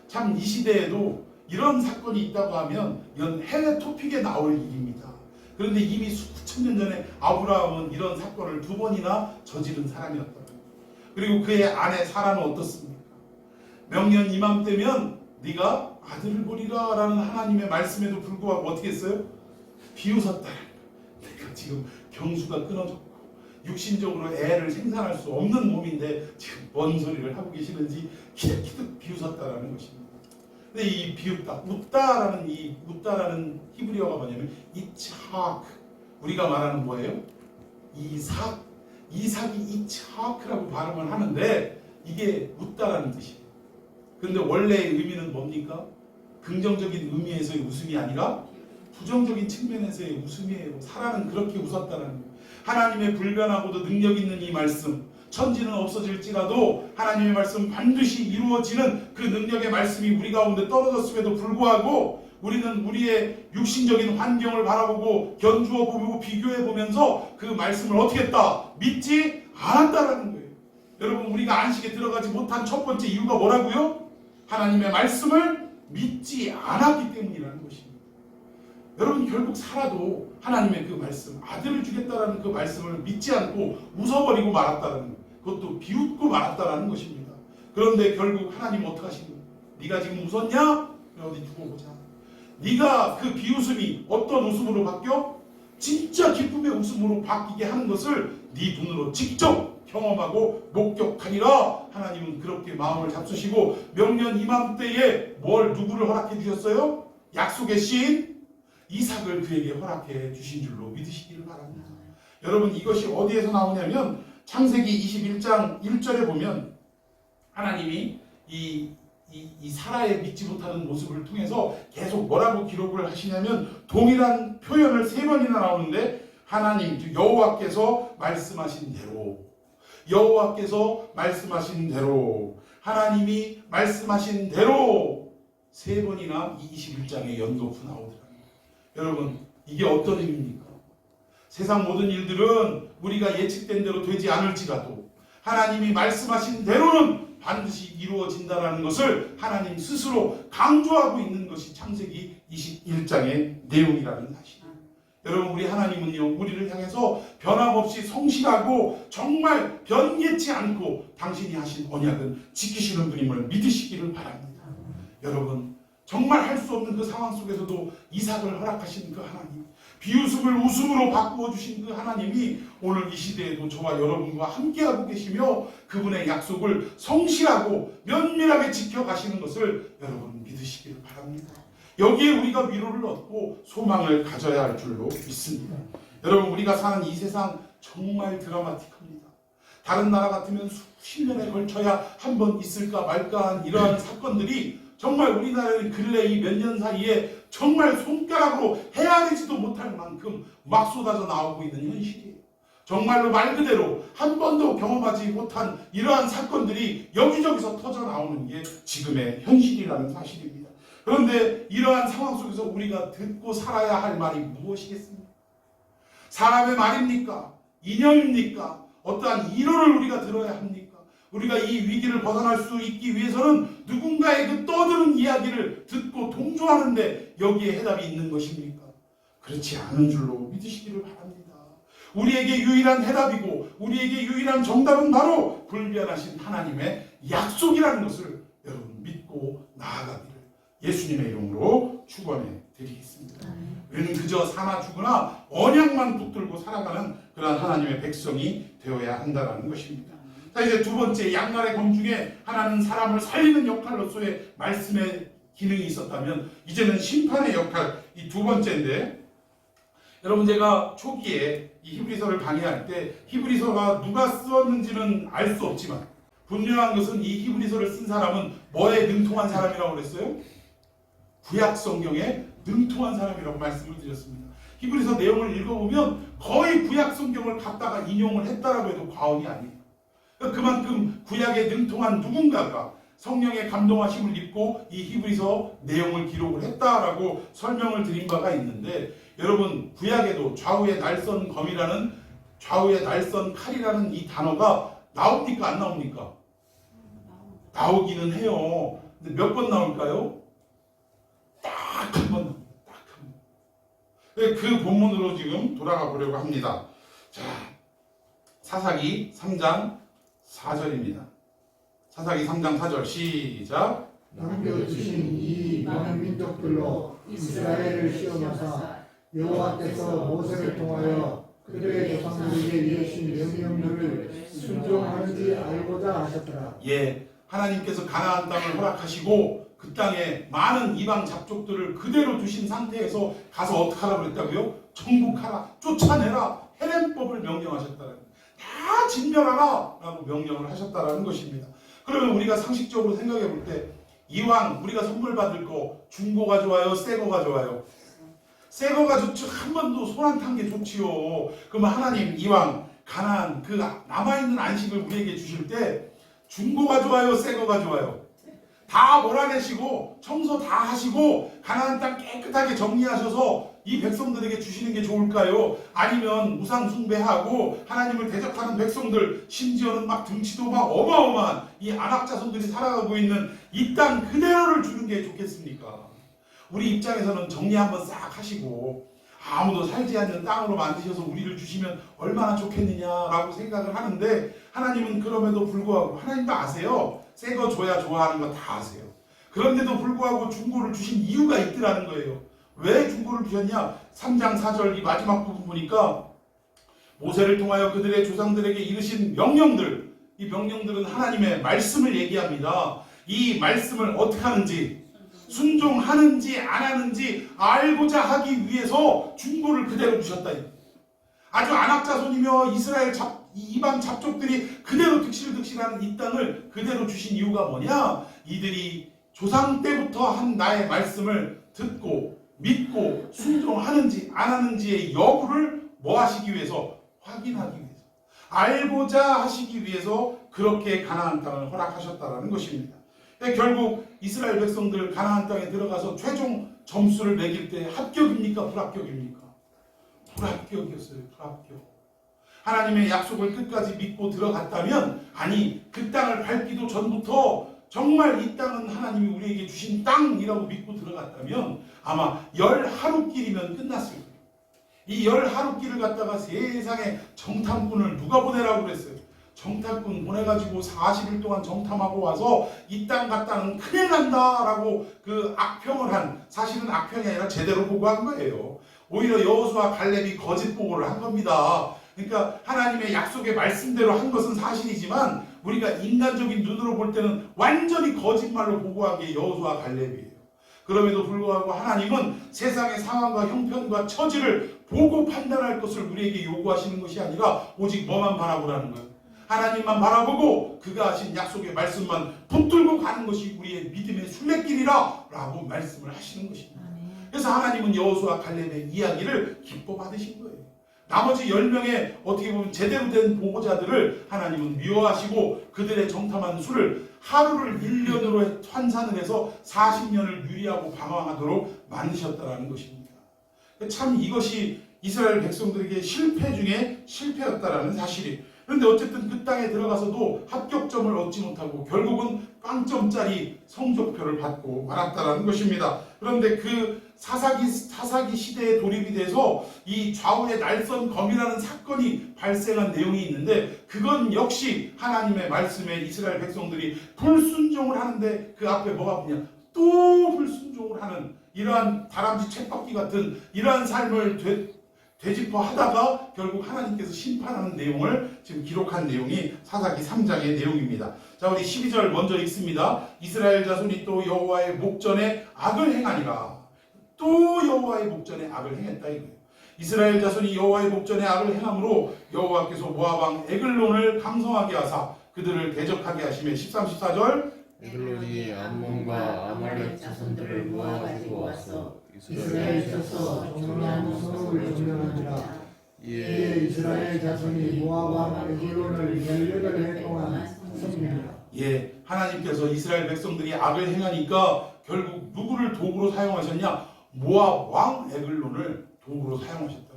참 이 시대에도 이런 사건이 있다고 하면 이건 해외 토픽에 나올 일입니다. 그런데 이미 수천 년 전에 아브라함은 이런 사건을 2번이나 저지른 사람이었다. 그리고 그의 아내 사라는 어떻습니까? 명년 이맘때면 네가 아들을 보리라 라는 하나님의 말씀에도 불구하고 어떻게 했어요? 비웃었다. 내가 지금 경수가 끊어졌고 육신적으로 애를 생산할 수 없는 몸인데 지금 뭔 소리를 하고 계시는지 키득키득 비웃었다라는 것입니다. 근데 이 비웃다, 웃다라는 히브리어가 뭐냐면 이차크. 우리가 말하는 뭐예요? 이삭이 이차크라고 발음을 하는데 이게 웃다라는 뜻이에요. 그런데 원래의 의미는 뭡니까? 긍정적인 의미에서의 웃음이 아니라 부정적인 측면에서의 웃음이에요. 사라는 그렇게 웃었다는 거예요. 하나님의 불변하고도 능력 있는 이 말씀, 천지는 없어질지라도 하나님의 말씀 반드시 이루어지는 그 능력의 말씀이 우리 가운데 떨어졌음에도 불구하고 우리는 우리의 육신적인 환경을 바라보고 견주어 보고 비교해 보면서 그 말씀을 어떻게 했다? 믿지 않았다라는 거예요. 여러분, 우리가 안식에 들어가지 못한 첫 번째 이유가 뭐라고요? 하나님의 말씀을 믿지 않았기 때문이라는 것입니다. 여러분, 결국 사라도 하나님의 그 말씀, 아들을 주겠다라는 그 말씀을 믿지 않고 웃어버리고 말았다라는 거예요. 그것도 비웃고 말았다라는 것입니다. 그런데 결국 하나님 어떻게 하시는 거예요? 네가 지금 웃었냐? 어디 두고 보자. 네가 그 비웃음이 어떤 웃음으로 바뀌어? 진짜 기쁨의 웃음으로 바뀌게 하는 것을 네 눈으로 직접 경험하고 목격하리라. 하나님은 그렇게 마음을 잡수시고 명년 이맘때에 누구를 허락해 주셨어요? 약속의 신 이삭을 그에게 허락해 주신 줄로 믿으시기를 바랍니다. 여러분, 이것이 어디에서 나오냐면 창세기 21장 1절에 보면 하나님이 이 사라의 믿지 못하는 모습을 통해서 계속 뭐라고 기록을 하시냐면 동일한 표현을 3번이나 나오는데 하나님, 여호와께서 말씀하신 대로 하나님이 말씀하신 대로 3번이나 이 21장에 연거푸 나오더라고요. 여러분, 이게 어떤 의미입니까? 세상 모든 일들은 우리가 예측된 대로 되지 않을지라도 하나님이 말씀하신 대로는 반드시 이루어진다는 것을 하나님 스스로 강조하고 있는 것이 창세기 21장의 내용이라는 사실입니다. 여러분, 우리 하나님은요, 우리를 향해서 변함없이 성실하고 정말 변개치 않고 당신이 하신 언약은 지키시는 분임을 믿으시기를 바랍니다. 여러분, 정말 할 수 없는 그 상황 속에서도 이삭을 허락하신 그 하나님, 비웃음을 웃음으로 바꾸어 주신 그 하나님이 오늘 이 시대에도 저와 여러분과 함께하고 계시며 그분의 약속을 성실하고 면밀하게 지켜가시는 것을 여러분 믿으시기를 바랍니다. 여기에 우리가 위로를 얻고 소망을 가져야 할 줄로 믿습니다. 여러분, 우리가 사는 이 세상 정말 드라마틱합니다. 다른 나라 같으면 수십 년에 걸쳐야 한 번 있을까 말까한 이러한 사건들이 정말 우리나라는 근래 이 몇 년 사이에 정말 손가락으로 헤아리지도 못할 만큼 막 쏟아져 나오고 있는 현실이에요. 정말로 말 그대로 한 번도 경험하지 못한 이러한 사건들이 여기저기서 터져 나오는 게 지금의 현실이라는 사실입니다. 그런데 이러한 상황 속에서 우리가 듣고 살아야 할 말이 무엇이겠습니까? 사람의 말입니까? 이념입니까? 어떠한 이론을 우리가 들어야 합니까? 우리가 이 위기를 벗어날 수 있기 위해서는 누군가의 그 떠드는 이야기를 듣고 동조하는데 여기에 해답이 있는 것입니까? 그렇지 않은 줄로 믿으시기를 바랍니다. 우리에게 유일한 해답이고 우리에게 유일한 정답은 바로 불변하신 하나님의 약속이라는 것을 여러분 믿고 나아가기를 예수님의 이름으로 축원해 드리겠습니다. 우리는 그저 사나 죽으나 언약만 붙들고 살아가는 그런 하나님의 백성이 되어야 한다는 것입니다. 자, 이제 두 번째, 양날의 검 중에 하나는 사람을 살리는 역할로서의 말씀의 기능이 있었다면 이제는 심판의 역할, 이 두 번째인데, 여러분, 제가 초기에 이 히브리서를 강의할 때 히브리서가 누가 썼는지는 알 수 없지만 분명한 것은 이 히브리서를 쓴 사람은 뭐에 능통한 사람이라고 그랬어요? 구약 성경에 능통한 사람이라고 말씀을 드렸습니다. 히브리서 내용을 읽어보면 거의 구약 성경을 갖다가 인용을 했다라고 해도 과언이 아니에요. 그만큼 구약에 능통한 누군가가 성령의 감동하심을 입고 이 히브리서 내용을 기록을 했다라고 설명을 드린 바가 있는데, 여러분, 구약에도 좌우의 날선 검이라는, 좌우의 날선 칼이라는 이 단어가 나옵니까 안 나옵니까? 나오기는 해요. 근데 몇 번 나올까요? 딱 한 번 나옵니다. 딱 한 번. 그 본문으로 지금 돌아가 보려고 합니다. 자, 사사기 3장 4절입니다. 사사기 3장 4절 시작. 남겨주신 이 많은 민족들로 이스라엘을 시험하사 여호와께서 모세를 통하여 그들의 조상들에게 이르신 명령들을 순종하는지 알고자 하셨더라. 예, 하나님께서 가나안 땅을 허락하시고 그 땅에 많은 이방 잡족들을 그대로 두신 상태에서 가서 어떻게 하라고 그랬다고요? 정복하라, 쫓아내라, 헤렘법을 명령하셨다는, 다 진멸하라 라고 명령을 하셨다라는 것입니다. 그러면 우리가 상식적으로 생각해 볼 때 이왕 우리가 선물 받을 거 중고가 좋아요, 새 거가 좋아요? 새 거가 좋죠. 한 번도 손 안 탄 게 좋지요. 그러면 하나님 이왕 가나안 그 남아있는 안식을 우리에게 주실 때 중고가 좋아요, 새 거가 좋아요? 다 몰아내시고 청소 다 하시고 가나안 땅 깨끗하게 정리하셔서 이 백성들에게 주시는 게 좋을까요? 아니면 우상 숭배하고 하나님을 대적하는 백성들, 심지어는 막 등치도 막 어마어마한 이 안악 자손들이 살아가고 있는 이 땅 그대로를 주는 게 좋겠습니까? 우리 입장에서는 정리 한번 싹 하시고 아무도 살지 않는 땅으로 만드셔서 우리를 주시면 얼마나 좋겠느냐라고 생각을 하는데, 하나님은 그럼에도 불구하고, 하나님도 아세요. 새 거 줘야 좋아하는 거 다 아세요. 그런데도 불구하고 중고를 주신 이유가 있더라는 거예요. 왜 중고를 주셨냐? 3장 4절 이 마지막 부분 보니까 모세를 통하여 그들의 조상들에게 이르신 명령들, 이 명령들은 하나님의 말씀을 얘기합니다. 이 말씀을 어떻게 하는지, 순종하는지 안 하는지 알고자 하기 위해서 중고를 그대로 주셨다. 아주 안악 자손이며 이스라엘 이방 잡족들이 그대로 득실득실하는 이 땅을 그대로 주신 이유가 뭐냐? 이들이 조상 때부터 한 나의 말씀을 듣고 믿고 순종하는지 안 하는지의 여부를 뭐 하시기 위해서? 확인하기 위해서, 알고자 하시기 위해서 그렇게 가나안 땅을 허락하셨다라는 것입니다. 결국 이스라엘 백성들 가나안 땅에 들어가서 최종 점수를 매길 때 합격입니까? 불합격입니까? 불합격이었어요. 불합격. 하나님의 약속을 끝까지 믿고 들어갔다면, 아니 그 땅을 밟기도 전부터 정말 이 땅은 하나님이 우리에게 주신 땅이라고 믿고 들어갔다면 아마 10하루길이면 끝났을 거예요. 이 10하루길을 갖다가 세상에 정탐꾼을 누가 보내라고 그랬어요? 정탐꾼 보내가지고 40일 동안 정탐하고 와서 이 땅 갔다는 큰일 난다라고 그 악평을 한, 사실은 악평이 아니라 제대로 보고한 거예요. 오히려 여호수아 갈렙이 거짓 보고를 한 겁니다. 그러니까 하나님의 약속의 말씀대로 한 것은 사실이지만 우리가 인간적인 눈으로 볼 때는 완전히 거짓말로 보고한 게 여호수아 갈렙이에요. 그럼에도 불구하고 하나님은 세상의 상황과 형편과 처지를 보고 판단할 것을 우리에게 요구하시는 것이 아니라 오직 뭐만 바라보라는 거예요. 하나님만 바라보고 그가 하신 약속의 말씀만 붙들고 가는 것이 우리의 믿음의 순례길이라 라고 말씀을 하시는 것입니다. 그래서 하나님은 여호수아 갈렙의 이야기를 기뻐 받으신 거예요. 나머지 10명의 어떻게 보면 제대로 된 보고자들을 하나님은 미워하시고 그들의 정탐한 수를 하루를 1년으로 환산을 해서 40년을 유리하고 방황하도록 만드셨다는 것입니다. 참 이것이 이스라엘 백성들에게 실패 중에 실패였다라는 사실이. 그런데 어쨌든 그 땅에 들어가서도 합격점을 얻지 못하고 결국은 빵점짜리 성적표를 받고 말았다라는 것입니다. 그런데 그 사사기 시대에 돌입이 돼서 이 좌우의 날선 검이라는 사건이 발생한 내용이 있는데, 그건 역시 하나님의 말씀에 이스라엘 백성들이 불순종을 하는데 그 앞에 뭐가 보냐? 또 불순종을 하는 이러한 다람쥐 쳇바퀴 같은 이러한 삶을 되짚어 하다가 결국 하나님께서 심판하는 내용을 지금 기록한 내용이 사사기 3장의 내용입니다. 자, 우리 12절 먼저 읽습니다. 이스라엘 자손이 또 여호와의 목전에 악을 행하니라. 또 여호와의 목전에 악을 행했다 이거예요. 이스라엘 자손이 여호와의 목전에 악을 행함으로 여호와께서 모압 왕 에글론을 강성하게 하사 그들을 대적하게 하시며 13, 14절 에글론이 암몬과 아말렉 자손들을 모아가지고 와서 이스라엘에서 종려한 성읍을 점령하니라. 이에 이스라엘 자손이 모압 왕 에글론을 18해 동안 섬기니라. 예, 하나님께서 이스라엘 백성들이 악을 행하니까 결국 누구를 도구로 사용하셨냐? 모압 왕 에글론을 도구로 사용하셨다.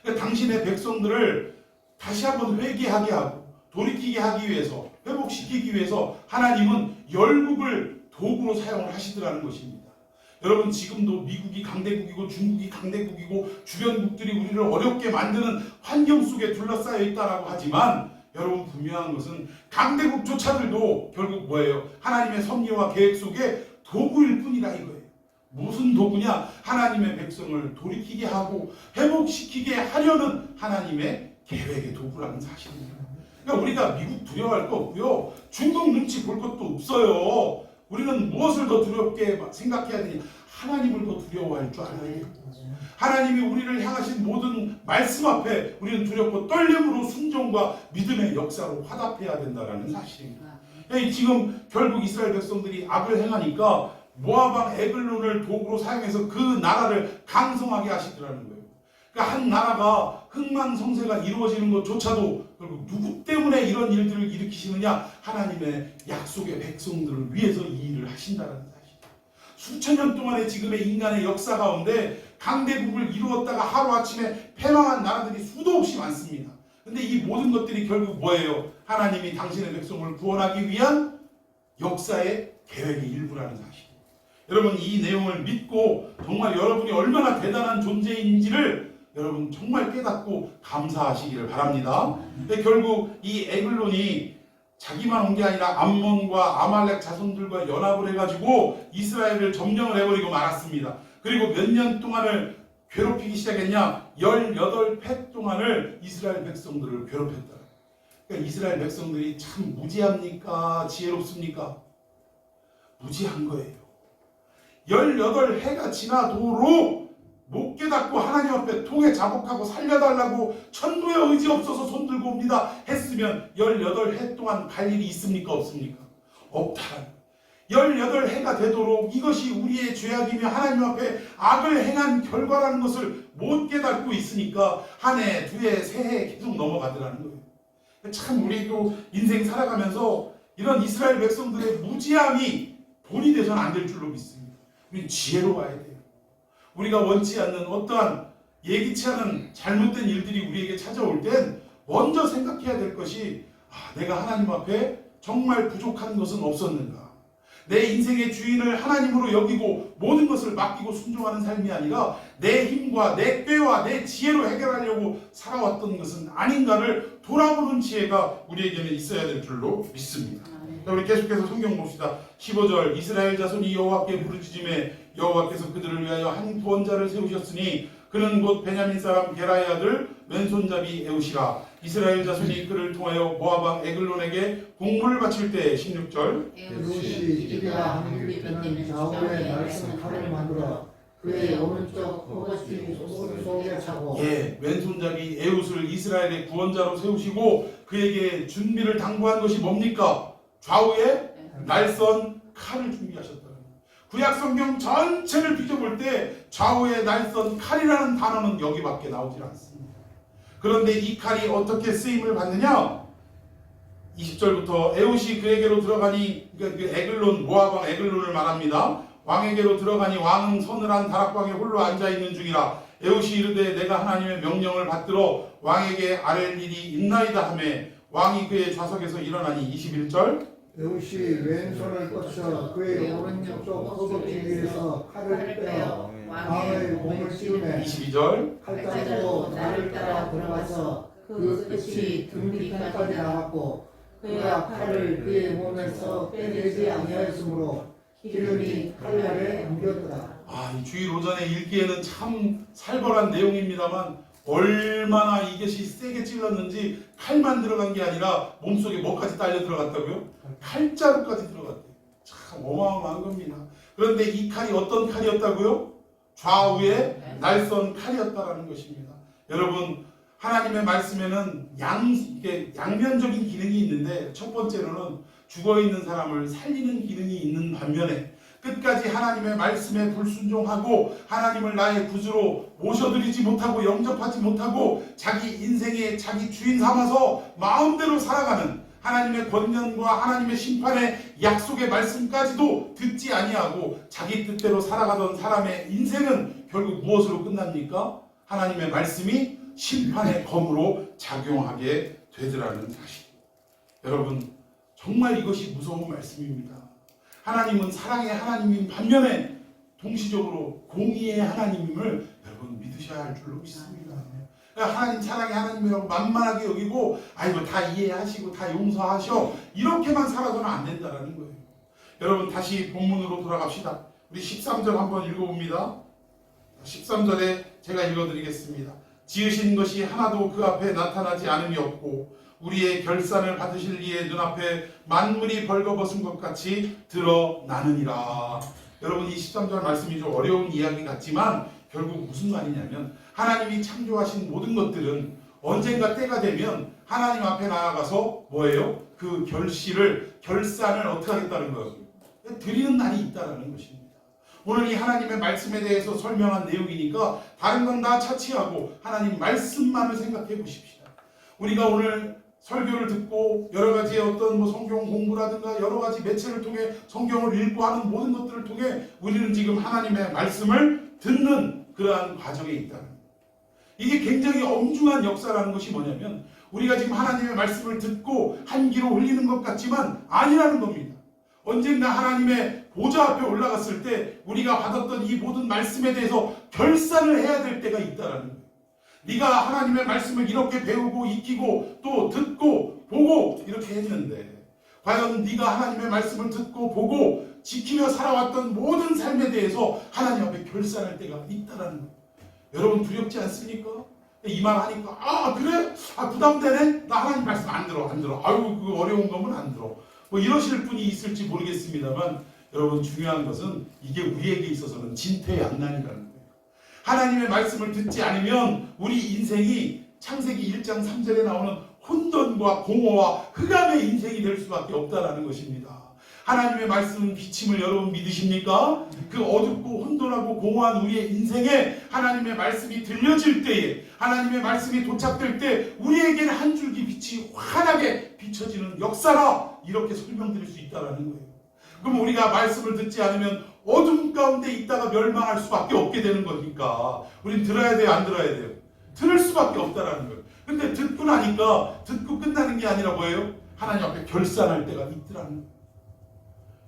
그러니까 당신의 백성들을 다시 한번 회개하게 하고 돌이키게 하기 위해서, 회복시키기 위해서 하나님은 열국을 도구로 사용을 하시더라는 것입니다. 여러분, 지금도 미국이 강대국이고 중국이 강대국이고 주변국들이 우리를 어렵게 만드는 환경 속에 둘러싸여 있다라고 하지만, 여러분 분명한 것은 강대국조차들도 결국 뭐예요? 하나님의 섭리와 계획 속에 도구일 뿐이라 이거예요. 무슨 도구냐? 하나님의 백성을 돌이키게 하고 회복시키게 하려는 하나님의 계획의 도구라는 사실입니다. 그러니까 우리가 미국 두려워할 거 없고요. 중국 눈치 볼 것도 없어요. 우리는 무엇을 더 두렵게 생각해야 되냐? 하나님을 더 두려워할 줄 알아야 돼요. 하나님이 우리를 향하신 모든 말씀 앞에 우리는 두렵고 떨림으로 순종과 믿음의 역사로 화답해야 된다는 사실입니다. 지금 결국 이스라엘 백성들이 악을 행하니까 모압 에글론을 도구로 사용해서 그 나라를 강성하게 하시더라는 거예요. 그러니까 한 나라가 흥망성쇠가 이루어지는 것조차도 결국 누구 때문에 이런 일들을 일으키시느냐? 하나님의 약속의 백성들을 위해서 이 일을 하신다는 사실. 수천 년 동안의 지금의 인간의 역사 가운데 강대국을 이루었다가 하루아침에 패망한 나라들이 수도 없이 많습니다. 근데 이 모든 것들이 결국 뭐예요? 하나님이 당신의 백성을 구원하기 위한 역사의 계획의 일부라는 사실. 여러분, 이 내용을 믿고 정말 여러분이 얼마나 대단한 존재인지를 여러분 정말 깨닫고 감사하시기를 바랍니다. 근데 결국 이 에글론이 자기만 온 게 아니라 암몬과 아말렉 자손들과 연합을 해가지고 이스라엘을 점령을 해버리고 말았습니다. 그리고 몇 년 동안을 괴롭히기 시작했냐? 18해 동안을 이스라엘 백성들을 괴롭혔다. 그러니까 이스라엘 백성들이 참 무지합니까? 지혜롭습니까? 무지한 거예요. 18해가 지나도록 못 깨닫고 하나님 앞에 통해 자복하고 살려달라고 천도의 의지 없어서 손들고 옵니다 했으면 18해 동안 갈 일이 있습니까? 없습니까? 없다. 18해가 되도록 이것이 우리의 죄악이며 하나님 앞에 악을 행한 결과라는 것을 못 깨닫고 있으니까 한 해, 두 해, 세 해 계속 넘어가더라는 거예요. 참 우리도 인생 살아가면서 이런 이스라엘 백성들의 무지함이 본이 돼서는 안 될 줄로 믿습니다. 우리는 지혜로워야 돼요. 우리가 원치 않는 어떠한 예기치 않은 잘못된 일들이 우리에게 찾아올 땐 먼저 생각해야 될 것이 내가 하나님 앞에 정말 부족한 것은 없었는가? 내 인생의 주인을 하나님으로 여기고 모든 것을 맡기고 순종하는 삶이 아니라 내 힘과 내 꾀와 내 지혜로 해결하려고 살아왔던 것은 아닌가를 돌아보는 지혜가 우리에게는 있어야 될 줄로 믿습니다. 자, 우리 계속해서 성경 봅시다. 15절 이스라엘 자손이 여호와께 부르짖음에 여호와께서 그들을 위하여 한 구원자를 세우셨으니 그는 곧 베냐민 사람 게라의 아들 왼손잡이 에우시라. 이스라엘 자손이 그를 통하여 모압 왕 에글론에게 공물을 바칠 때 16절 에우시 기브야 하늘 때는 좌우에 날선 칼을 만들어 그의 오른쪽 허벅지 속에 차고 왼손잡이 에웃을 이스라엘의 구원자로 세우시고 그에게 준비를 당부한 것이 뭡니까? 좌우에 날선 칼을 준비하셨다. 구약성경 전체를 뒤져볼 때 좌우에 날선 칼이라는 단어는 여기밖에 나오질 않습니다. 그런데 이 칼이 어떻게 쓰임을 받느냐? 20절부터 에웃이 그에게로 들어가니, 그러니까 그 에글론, 모압 왕 에글론을 말합니다. 왕에게로 들어가니 왕은 서늘한 다락방에 홀로 앉아있는 중이라. 에웃이 이르되 내가 하나님의 명령을 받들어 왕에게 아랠 일이 있나이다 하매 왕이 그의 좌석에서 일어나니 21절 에웃이 왼손을 뻗쳐 그의 오른쪽 허벅지 위에서 칼을 빼어 왕의 몸을 찌르매 22절 칼자루로 나를 따라 들어가서 그 끝이 등 뒤편까지 나갔고 그가 칼을 그의 몸에서 빼내지 아니하였으므로 기름이 칼날에 묻었더라. 이 주일 오전에 읽기에는 참 살벌한 내용입니다만 얼마나 이것이 세게 찔렀는지 칼만 들어간 게 아니라 몸속에 뭐까지 딸려 들어갔다고요? 칼자루까지 들어갔대요. 참 어마어마한 겁니다. 그런데 이 칼이 어떤 칼이었다고요? 좌우에 날선 칼이었다라는 것입니다. 여러분, 하나님의 말씀에는 양면적인 기능이 있는데 첫 번째로는 죽어있는 사람을 살리는 기능이 있는 반면에 끝까지 하나님의 말씀에 불순종하고 하나님을 나의 구주로 모셔드리지 못하고 영접하지 못하고 자기 인생의 자기 주인 삼아서 마음대로 살아가는 하나님의 권면과 하나님의 심판의 약속의 말씀까지도 듣지 아니하고 자기 뜻대로 살아가던 사람의 인생은 결국 무엇으로 끝납니까? 하나님의 말씀이 심판의 검으로 작용하게 되더라는 사실. 여러분, 정말 이것이 무서운 말씀입니다. 하나님은 사랑의 하나님인 반면에 동시적으로 공의의 하나님임을 여러분 믿으셔야 할 줄로 믿습니다. 그러니까 하나님 사랑의 하나님이라고 만만하게 여기고 아이고 다 이해하시고 다 용서하셔 이렇게만 살아서는 안 된다는 거예요. 여러분 다시 본문으로 돌아갑시다. 우리 13절 한번 읽어봅니다. 13절에 제가 읽어드리겠습니다. 지으신 것이 하나도 그 앞에 나타나지 않음이 없고 우리의 결산을 받으실 이의 눈앞에 만물이 벌거벗은 것 같이 드러나느니라. 여러분, 이 13절 말씀이 좀 어려운 이야기 같지만 결국 무슨 말이냐면 하나님이 창조하신 모든 것들은 언젠가 때가 되면 하나님 앞에 나아가서 뭐예요? 그 결산을 어떻게 하겠다는 거예요? 드리는 날이 있다는 것입니다. 오늘 이 하나님의 말씀에 대해서 설명한 내용이니까 다른 건 다 차치하고 하나님 말씀만을 생각해 보십시다. 우리가 오늘 설교를 듣고 여러 가지 어떤 성경 공부라든가 여러 가지 매체를 통해 성경을 읽고 하는 모든 것들을 통해 우리는 지금 하나님의 말씀을 듣는 그러한 과정에 있다는 거예요. 이게 굉장히 엄중한 역사라는 것이 뭐냐면 우리가 지금 하나님의 말씀을 듣고 한 귀로 흘리는 것 같지만 아니라는 겁니다. 언젠가 하나님의 보좌 앞에 올라갔을 때 우리가 받았던 이 모든 말씀에 대해서 결산을 해야 될 때가 있다는 거예요. 네가 하나님의 말씀을 이렇게 배우고 익히고 또 듣고 보고 이렇게 했는데 과연 네가 하나님의 말씀을 듣고 보고 지키며 살아왔던 모든 삶에 대해서 하나님 앞에 결산할 때가 있다는 거예요. 여러분 두렵지 않습니까? 이 말 하니까 그래? 부담되네? 나 하나님 말씀 안 들어. 아유 그 어려운 거면 안 들어. 이러실 분이 있을지 모르겠습니다만 여러분 중요한 것은 이게 우리에게 있어서는 진퇴양난이라는 거예요. 하나님의 말씀을 듣지 않으면 우리 인생이 창세기 1장 3절에 나오는 혼돈과 공허와 흑암의 인생이 될 수밖에 없다는 것입니다. 하나님의 말씀은 비침을 여러분 믿으십니까? 그 어둡고 혼돈하고 공허한 우리의 인생에 하나님의 말씀이 들려질 때에 하나님의 말씀이 도착될 때 우리에게는 한 줄기 빛이 환하게 비춰지는 역사라 이렇게 설명드릴 수 있다는 거예요. 그럼 우리가 말씀을 듣지 않으면 어둠 가운데 있다가 멸망할 수밖에 없게 되는 거니까 우린 들어야 돼요, 안 들어야 돼요? 들을 수밖에 없다는 거예요. 근데 듣고 나니까 듣고 끝나는 게 아니라 뭐예요? 하나님 앞에 결산할 때가 있더라는 거예요.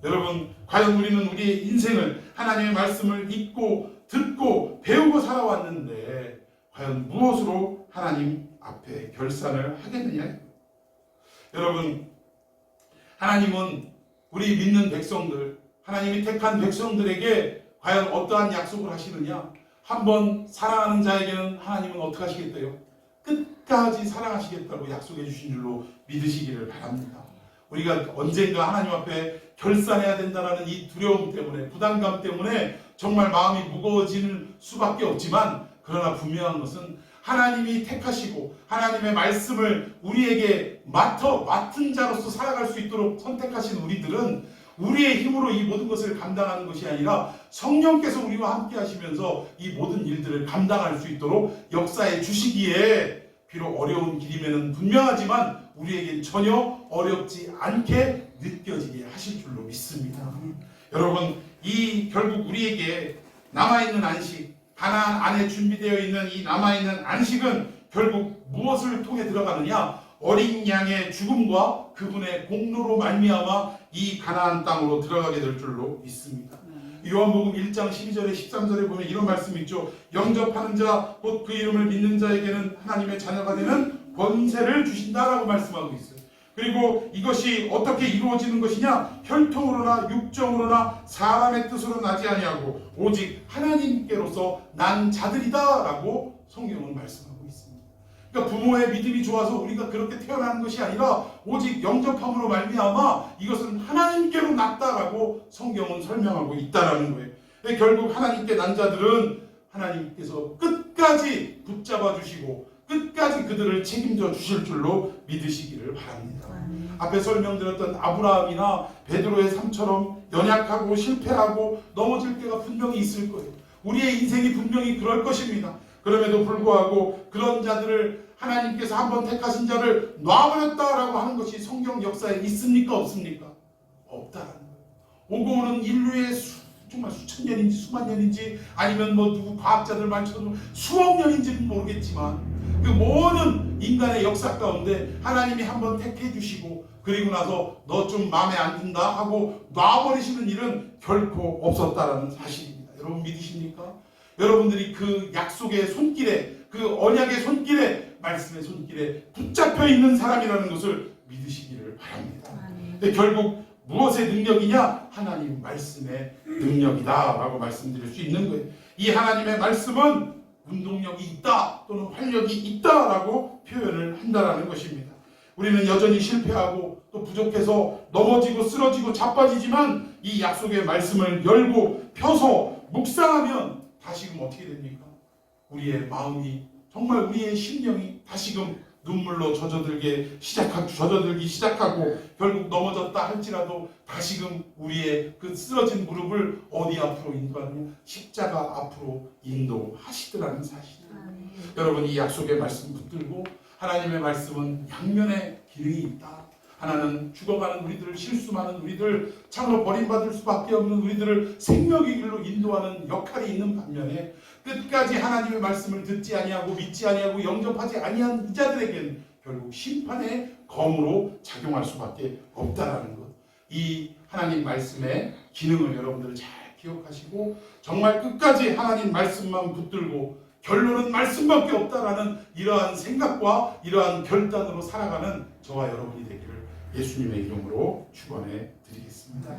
여러분 과연 우리는 우리의 인생을 하나님의 말씀을 읽고 듣고 배우고 살아왔는데 과연 무엇으로 하나님 앞에 결산을 하겠느냐? 여러분 하나님은 우리 믿는 백성들 하나님이 택한 백성들에게 과연 어떠한 약속을 하시느냐? 한번 사랑하는 자에게는 하나님은 어떻게 하시겠대요? 끝까지 사랑하시겠다고 약속해 주신 줄로 믿으시기를 바랍니다. 우리가 언젠가 하나님 앞에 결산해야 된다는 이 두려움 때문에 부담감 때문에 정말 마음이 무거워지는 수밖에 없지만 그러나 분명한 것은 하나님이 택하시고 하나님의 말씀을 우리에게 맡은 자로서 살아갈 수 있도록 선택하신 우리들은 우리의 힘으로 이 모든 것을 감당하는 것이 아니라 성령께서 우리와 함께 하시면서 이 모든 일들을 감당할 수 있도록 역사해 주시기에 비록 어려운 길임에는 분명하지만 우리에겐 전혀 어렵지 않게 느껴지게 하실 줄로 믿습니다. 여러분 이 결국 우리에게 남아있는 안식 가나안 안에 준비되어 있는 이 남아있는 안식은 결국 무엇을 통해 들어가느냐? 어린 양의 죽음과 그분의 공로로 말미암아 이 가나안 땅으로 들어가게 될 줄로 믿습니다. 요한복음 1장 12절에 13절에 보면 이런 말씀이 있죠. 영접하는 자 곧 그 이름을 믿는 자에게는 하나님의 자녀가 되는 권세를 주신다라고 말씀하고 있어요. 그리고 이것이 어떻게 이루어지는 것이냐? 혈통으로나 육정으로나 사람의 뜻으로 나지 아니하고 오직 하나님께로서 난 자들이다라고 성경은 말씀하고 있습니다. 그러니까 부모의 믿음이 좋아서 우리가 그렇게 태어나는 것이 아니라 오직 영접함으로 말미암아 이것은 하나님께로 났다라고 성경은 설명하고 있다라는 거예요. 결국 하나님께 난 자들은 하나님께서 끝까지 붙잡아 주시고 끝까지 그들을 책임져 주실 줄로 믿으시기를 바랍니다. 앞에 설명드렸던 아브라함이나 베드로의 삶처럼 연약하고 실패하고 넘어질 때가 분명히 있을 거예요. 우리의 인생이 분명히 그럴 것입니다. 그럼에도 불구하고 그런 자들을 하나님께서 한번 택하신 자를 놔버렸다라고 하는 것이 성경 역사에 있습니까? 없습니까? 없다라는 거예요. 오고 오는 인류의 정말 수천 년인지 수만 년인지 아니면 누구 과학자들 말처럼 수억 년인지는 모르겠지만 그 모든 인간의 역사 가운데 하나님이 한번 택해 주시고 그리고 나서 너 좀 마음에 안 든다 하고 놔버리시는 일은 결코 없었다라는 사실입니다. 여러분 믿으십니까? 여러분들이 그 약속의 손길에 그 언약의 손길에 말씀의 손길에 붙잡혀 있는 사람이라는 것을 믿으시기를 바랍니다. 근데 결국 무엇의 능력이냐? 하나님 말씀의 능력이다 라고 말씀드릴 수 있는 거예요. 이 하나님의 말씀은 운동력이 있다 또는 활력이 있다라고 표현을 한다라는 것입니다. 우리는 여전히 실패하고 또 부족해서 넘어지고 쓰러지고 자빠지지만 이 약속의 말씀을 열고 펴서 묵상하면 다시금 어떻게 됩니까? 우리의 마음이 정말 우리의 심령이 다시금 눈물로 젖어들기 시작하고 결국 넘어졌다 할지라도 다시금 우리의 그 쓰러진 무릎을 어디 앞으로 인도하느냐? 십자가 앞으로 인도하시더라는 사실. 여러분, 이 약속의 말씀 붙들고 하나님의 말씀은 양면의 기능이 있다. 하나는 죽어가는 우리들을, 실수 많은 우리들, 참으로 버림받을 수밖에 없는 우리들을 생명의 길로 인도하는 역할이 있는 반면에 끝까지 하나님의 말씀을 듣지 아니하고 믿지 아니하고 영접하지 아니한 이자들에게는 결국 심판의 검으로 작용할 수밖에 없다라는 것. 이 하나님 말씀의 기능을 여러분들 잘 기억하시고 정말 끝까지 하나님 말씀만 붙들고 결론은 말씀밖에 없다라는 이러한 생각과 이러한 결단으로 살아가는 저와 여러분이 되기를 예수님의 이름으로 축원해 드리겠습니다.